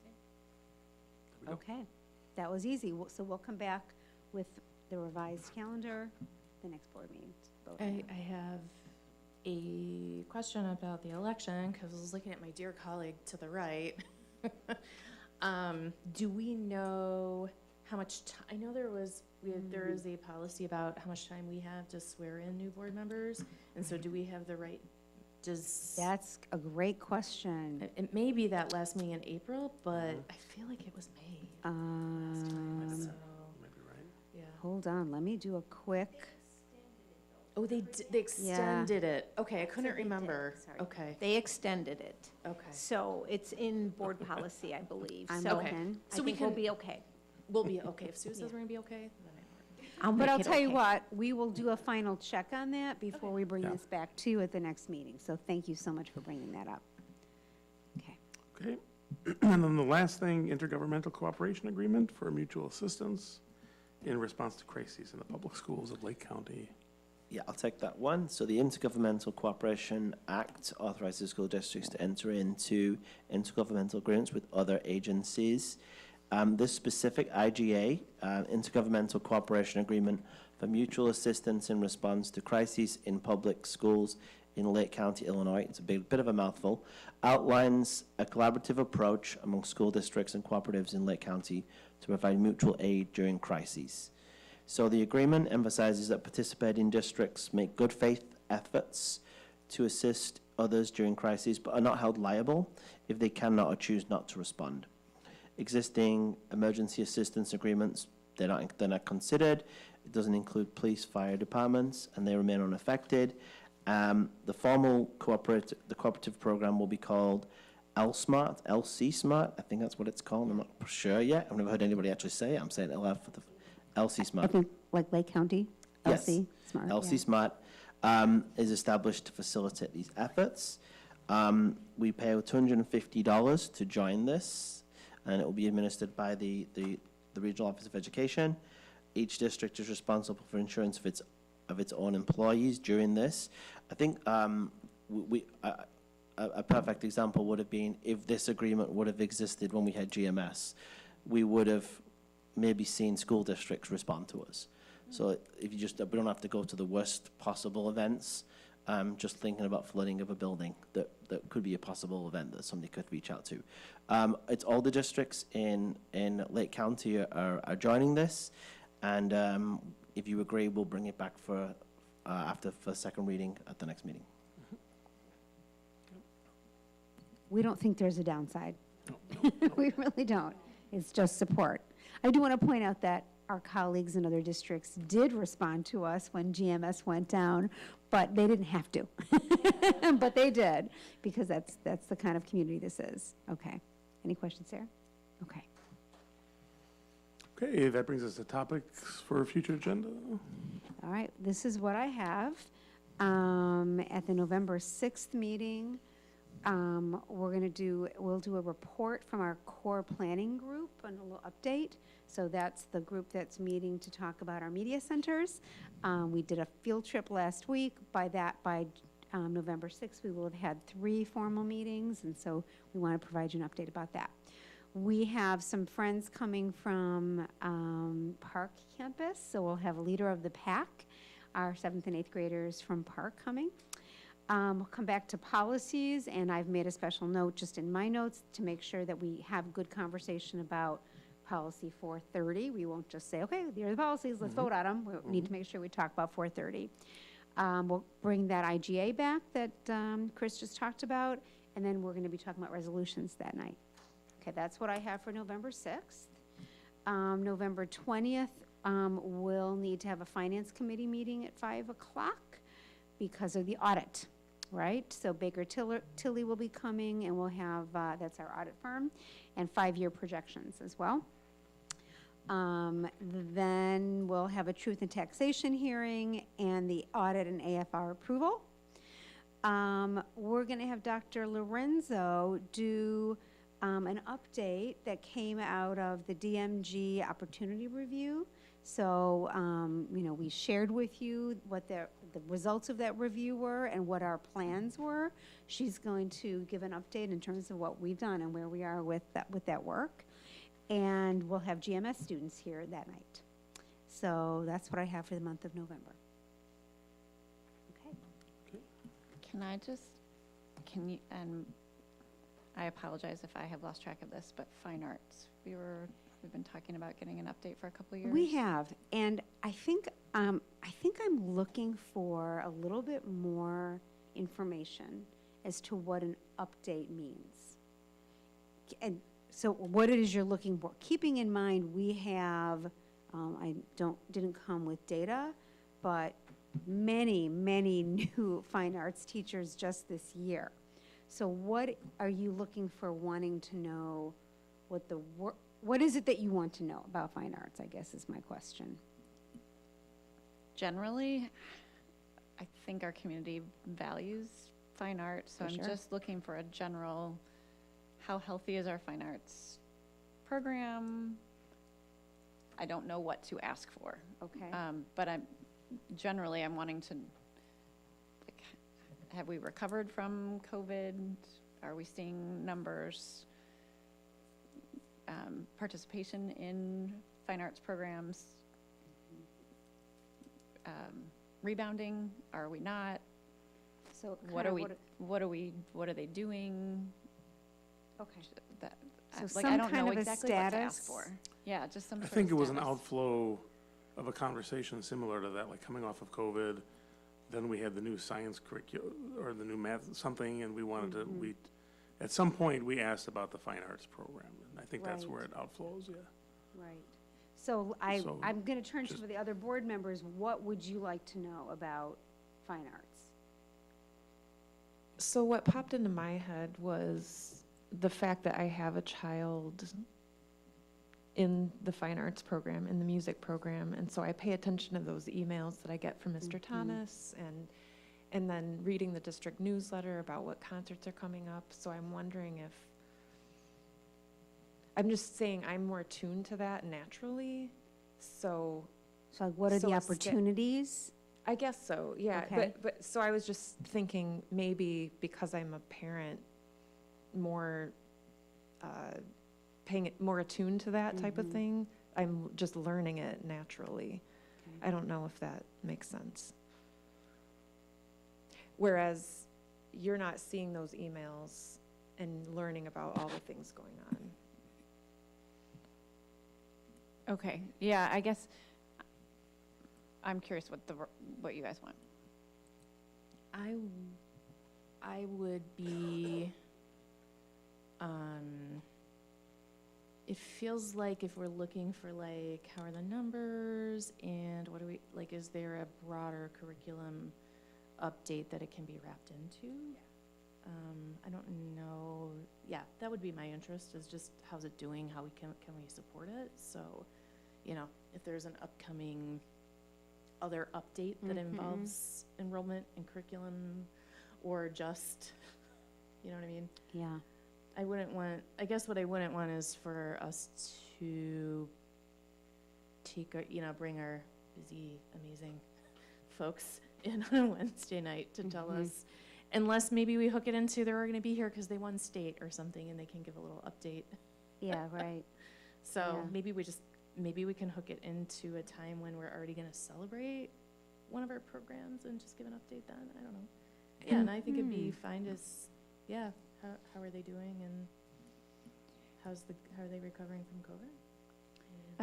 Speaker 1: There we go.
Speaker 6: Okay, that was easy. So we'll come back with the revised calendar, the next board meeting. to vote on.
Speaker 3: I have a question about the election, because I was looking at my dear colleague to the right. Do we know how much I know there is a policy about how much time we have to swear in new board members, and so do we have the right,
Speaker 6: That's a great question.
Speaker 3: it may be that last meeting in April, but I feel like it was May last time, so,
Speaker 1: Might be right.
Speaker 3: yeah.
Speaker 6: Hold on, let me do a quick.
Speaker 3: Oh, they extended it. Okay, I couldn't remember.
Speaker 6: Sorry.
Speaker 3: Okay,
Speaker 2: They extended it.
Speaker 3: okay.
Speaker 2: So it's in board policy, I believe.
Speaker 6: I'm
Speaker 2: So
Speaker 6: open.
Speaker 2: I
Speaker 3: So we
Speaker 2: think we'll
Speaker 3: can-
Speaker 2: be okay.
Speaker 3: We'll be okay. If Sue says we're gonna be okay, then
Speaker 6: But I'll
Speaker 2: make it
Speaker 6: tell you
Speaker 2: okay.
Speaker 6: what, we will do a final check on that before we bring
Speaker 1: Yeah.
Speaker 6: this back to you at the next meeting. So thank you so much for bringing that up. Okay.
Speaker 1: Okay. And then the last thing, intergovernmental cooperation agreement for mutual assistance in response to crises in the public schools of Lake County.
Speaker 5: Yeah, I'll take that one. So the Intergovernmental Cooperation Act authorizes school districts to enter into intergovernmental agreements with other agencies. This specific IGA, Intergovernmental Cooperation Agreement for Mutual Assistance in Response to Crises in Public Schools in Lake County, Illinois, it's a bit of a mouthful, outlines a collaborative approach among school districts and cooperatives in Lake County to provide mutual aid during crises. So the agreement emphasizes that participating districts make good faith efforts to assist others during crises, but are not held liable if they cannot or choose not to respond. Existing emergency assistance agreements, they're not considered. It doesn't include police, fire departments, and they remain unaffected. The cooperative program will be called LC Smart. I think that's what it's called. I'm not sure yet. I've never heard anybody actually say it. I'm saying it aloud for the LC
Speaker 6: I
Speaker 5: Smart.
Speaker 6: think like Lake County,
Speaker 5: Yes.
Speaker 6: LC, smart.
Speaker 5: LC
Speaker 6: yeah.
Speaker 5: Smart is established to facilitate these efforts. We pay $250 to join this, and it will be administered by the Regional Office of Education. Each district is responsible for insurance of its own employees during this. I think a perfect example would have been if this agreement would have existed when we had GMS, we would have maybe seen school districts respond to us. So if you just, we don't have to go to the worst possible events. Just thinking about flooding of a building, that could be a possible event that somebody could reach out to. It's all the districts in Lake County are joining this, and if you agree, we'll bring it back for second reading at the next meeting.
Speaker 6: We don't think there's a downside. We really don't. It's just support. I do want to point out that our colleagues in other districts did respond to us when GMS went down, but they didn't have to. But they did, because that's the kind of community this is. Okay. Any questions, Sarah? Okay.
Speaker 1: Okay, that brings us to topics for a future agenda.
Speaker 6: All right, this is what I have. At the November 6th meeting, we'll do a report from our core planning group and a little update. So that's the group that's meeting to talk about our media centers. We did a field trip last week. By November 6th, we will have had 3 formal meetings, and so we want to provide you an update about that. We have some friends coming from Park campus, so we'll have a leader of the pack, our 7th and 8th graders from Park coming. We'll come back to policies, and I've made a special note just in my notes to make sure that we have good conversation about policy 430. We won't just say, okay, here are the policies, let's vote on them. We need to make sure we talk about 430. We'll bring that IGA back that Chris just talked about, and then we're going to be talking about resolutions that night. Okay, that's what I have for November 6th. November 20th, we'll need to have a finance committee meeting at 5 o'clock because of the audit, right? So Baker Tilly will be coming, and we'll have, that's our audit firm, and 5-year projections as well. Then we'll have a truth and taxation hearing and the audit and AFR approval. We're going to have Dr. Lorenzo do an update that came out of the DMG opportunity review. So, we shared with you what the results of that review were and what our plans were. She's going to give an update in terms of what we've done and where we are with that work. And we'll have GMS students here that night. So that's what I have for the month of November. Okay.
Speaker 8: And I apologize if I have lost track of this, but fine arts, we've been talking about getting an update for a couple of years.
Speaker 6: We have, and I think I'm looking for a little bit more information as to what an update means. And so what it is you're looking for. Keeping in mind, we have, didn't come with data, but many, many new fine arts teachers just this year. So what are you looking for, wanting to know what is it that you want to know about fine arts, I guess is my question.
Speaker 8: Generally, I think our community values fine arts, so I'm just looking for a general, how healthy is our fine arts program? I don't know what to ask for.
Speaker 6: Okay.
Speaker 8: But I'm wanting to, like, have we recovered from COVID? Are we seeing numbers? Participation in fine arts programs? Rebounding? Are we not?
Speaker 6: So
Speaker 8: What are they doing?
Speaker 6: Okay.
Speaker 8: So
Speaker 6: some
Speaker 8: I don't
Speaker 6: kind
Speaker 8: know
Speaker 6: of a
Speaker 8: exactly what to ask
Speaker 6: status?
Speaker 8: for. Yeah, just some
Speaker 1: I
Speaker 8: sort
Speaker 1: think it
Speaker 8: of
Speaker 1: was an
Speaker 8: status.
Speaker 1: outflow of a conversation similar to that, like coming off of COVID. Then we had the new science curriculum, or the new math something, and we wanted to, at some point, we asked about the fine arts program, and I think that's where it outflows, yeah.
Speaker 6: Right. So
Speaker 1: So
Speaker 6: I'm going to turn to
Speaker 1: just-
Speaker 6: the other board members. What would you like to know about fine arts?
Speaker 7: So what popped into my head was the fact that I have a child in the fine arts program, in the music program, and so I pay attention to those emails that I get from Mr. Thomas, and then reading the district newsletter about what concerts are coming up. So I'm wondering if, I'm just saying I'm more attuned to that naturally, so
Speaker 6: So what are
Speaker 7: So
Speaker 6: the
Speaker 7: a sta-
Speaker 6: opportunities?
Speaker 7: I guess so, yeah.
Speaker 6: Okay.
Speaker 7: But so I was just thinking maybe because I'm a parent, more paying it more attuned to that type of thing. I'm just learning it naturally.
Speaker 6: Okay.
Speaker 7: I don't know if that makes sense. Whereas you're not seeing those emails and learning about all the things going on.
Speaker 8: Okay, yeah, I guess I'm curious what you guys want.
Speaker 3: I would be, it feels like if we're looking for like, how are the numbers and what do we, like, is there a broader curriculum update that it can be wrapped into? I don't know. Yeah, that would be my interest, is just how's it doing? How can we support it? So, if there's an upcoming other update that involves enrollment and curriculum, or just, you know what I mean?
Speaker 6: Yeah.
Speaker 3: I guess what I wouldn't want is for us to bring our busy, amazing folks in on a Wednesday night to tell us, unless maybe we hook it into they're going to be here because they won state or something and they can give a little update.
Speaker 6: Yeah, right.
Speaker 3: So
Speaker 6: Yeah.
Speaker 3: maybe we can hook it into a time when we're already going to celebrate one of our programs and just give an update then. I don't know. Yeah, and I think it'd be fine to, how are they doing and how are they recovering from COVID?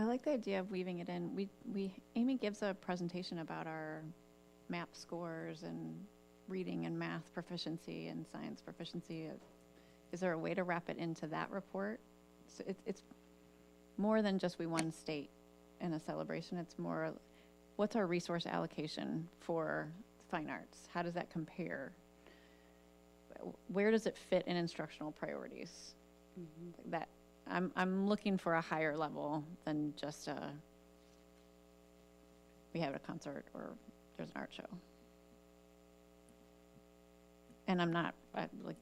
Speaker 8: I like the idea of weaving it in. Amy gives a presentation about our MAP scores and reading and math proficiency and science proficiency. Is there a way to wrap it into that report? So it's more than just we won state in a celebration. It's more, what's our resource allocation for fine arts? How does that compare? Where does it fit in instructional priorities? I'm looking for a higher level than just we have a concert or there's an art show. And I'm not, like,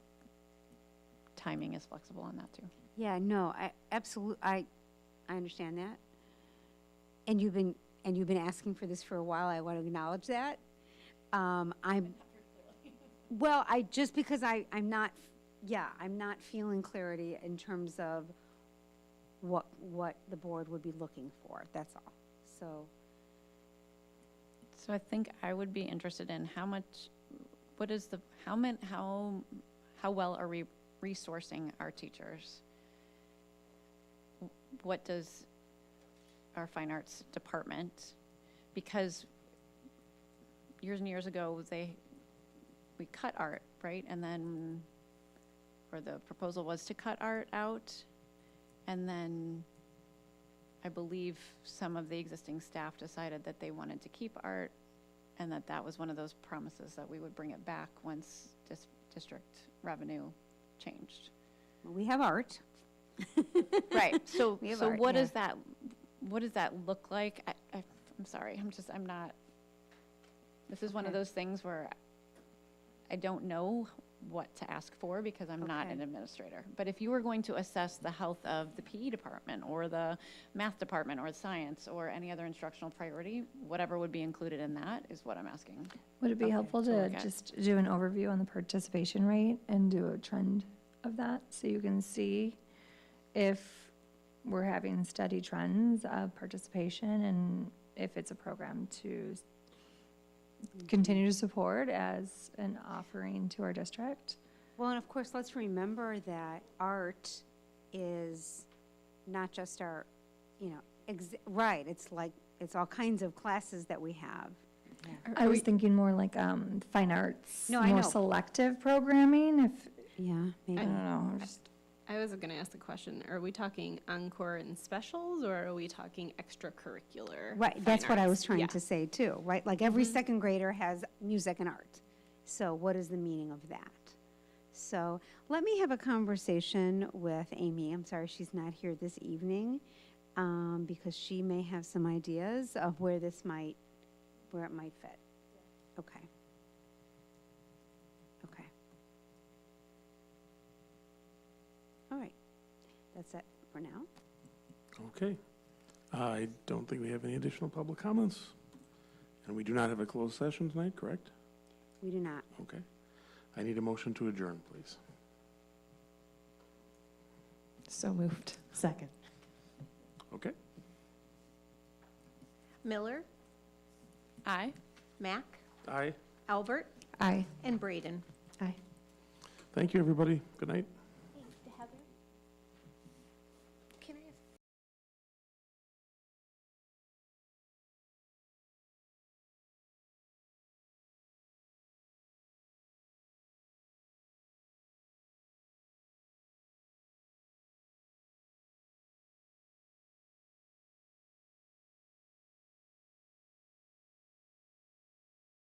Speaker 8: timing is flexible on that too.
Speaker 6: Yeah, no, I understand that. And you've been asking for this for a while. I want to acknowledge that. Well, just because I'm not feeling clarity in terms of what the board would be looking for. That's all. So
Speaker 8: I think I would be interested in how well are we resourcing our teachers? What does our fine arts department, because years and years ago, we cut art, right? And then, or the proposal was to cut art out. And then I believe some of the existing staff decided that they wanted to keep art and that was one of those promises that we would bring it back once district revenue changed.
Speaker 6: we have art.
Speaker 8: Right. So
Speaker 6: We have
Speaker 8: so
Speaker 6: art,
Speaker 8: what
Speaker 6: yeah.
Speaker 8: does that look like? I'm sorry. I'm not. This is one of
Speaker 6: Okay.
Speaker 8: those things where I don't know what to ask for because I'm not
Speaker 6: Okay.
Speaker 8: an administrator. But if you were going to assess the health of the PE department or the math department or science or any other instructional priority, whatever would be included in that is what I'm asking.
Speaker 10: Would it be
Speaker 6: Okay,
Speaker 10: helpful
Speaker 8: to
Speaker 10: to
Speaker 8: look at.
Speaker 10: just do an overview on the participation rate and do a trend of that? So you can see if we're having steady trends of participation and if it's a program to continue to support as an offering to our district.
Speaker 6: Well, and of course, let's remember that art is not just our, right, it's all kinds of classes that we have.
Speaker 10: I was thinking more like fine arts,
Speaker 6: No, I
Speaker 10: more
Speaker 6: know.
Speaker 10: selective programming, if,
Speaker 6: Yeah,
Speaker 10: I
Speaker 6: maybe.
Speaker 10: don't know, just,
Speaker 9: I was gonna ask the question, are we talking encore and specials, or are we talking extracurricular?
Speaker 6: Right,
Speaker 9: fine
Speaker 6: that's what I
Speaker 9: arts?
Speaker 6: was trying
Speaker 9: Yeah.
Speaker 6: to say too, right? Like every second grader has music and art. So what is the meaning of that? So let me have a conversation with Amy. I'm sorry she's not here this evening because she may have some ideas of where it might fit. Okay. Okay. All right. That's it for now.
Speaker 1: Okay. I don't think we have any additional public comments. And we do not have a closed session tonight, correct?
Speaker 6: We do not.
Speaker 1: Okay. I need a motion to adjourn, please.
Speaker 7: So moved.
Speaker 10: second.
Speaker 1: Okay.
Speaker 2: Miller,
Speaker 8: Aye.
Speaker 2: Mack,
Speaker 1: Aye.
Speaker 2: Albert,
Speaker 10: Aye.
Speaker 2: and Braden.
Speaker 10: Aye.
Speaker 1: Thank you, everybody. Good night.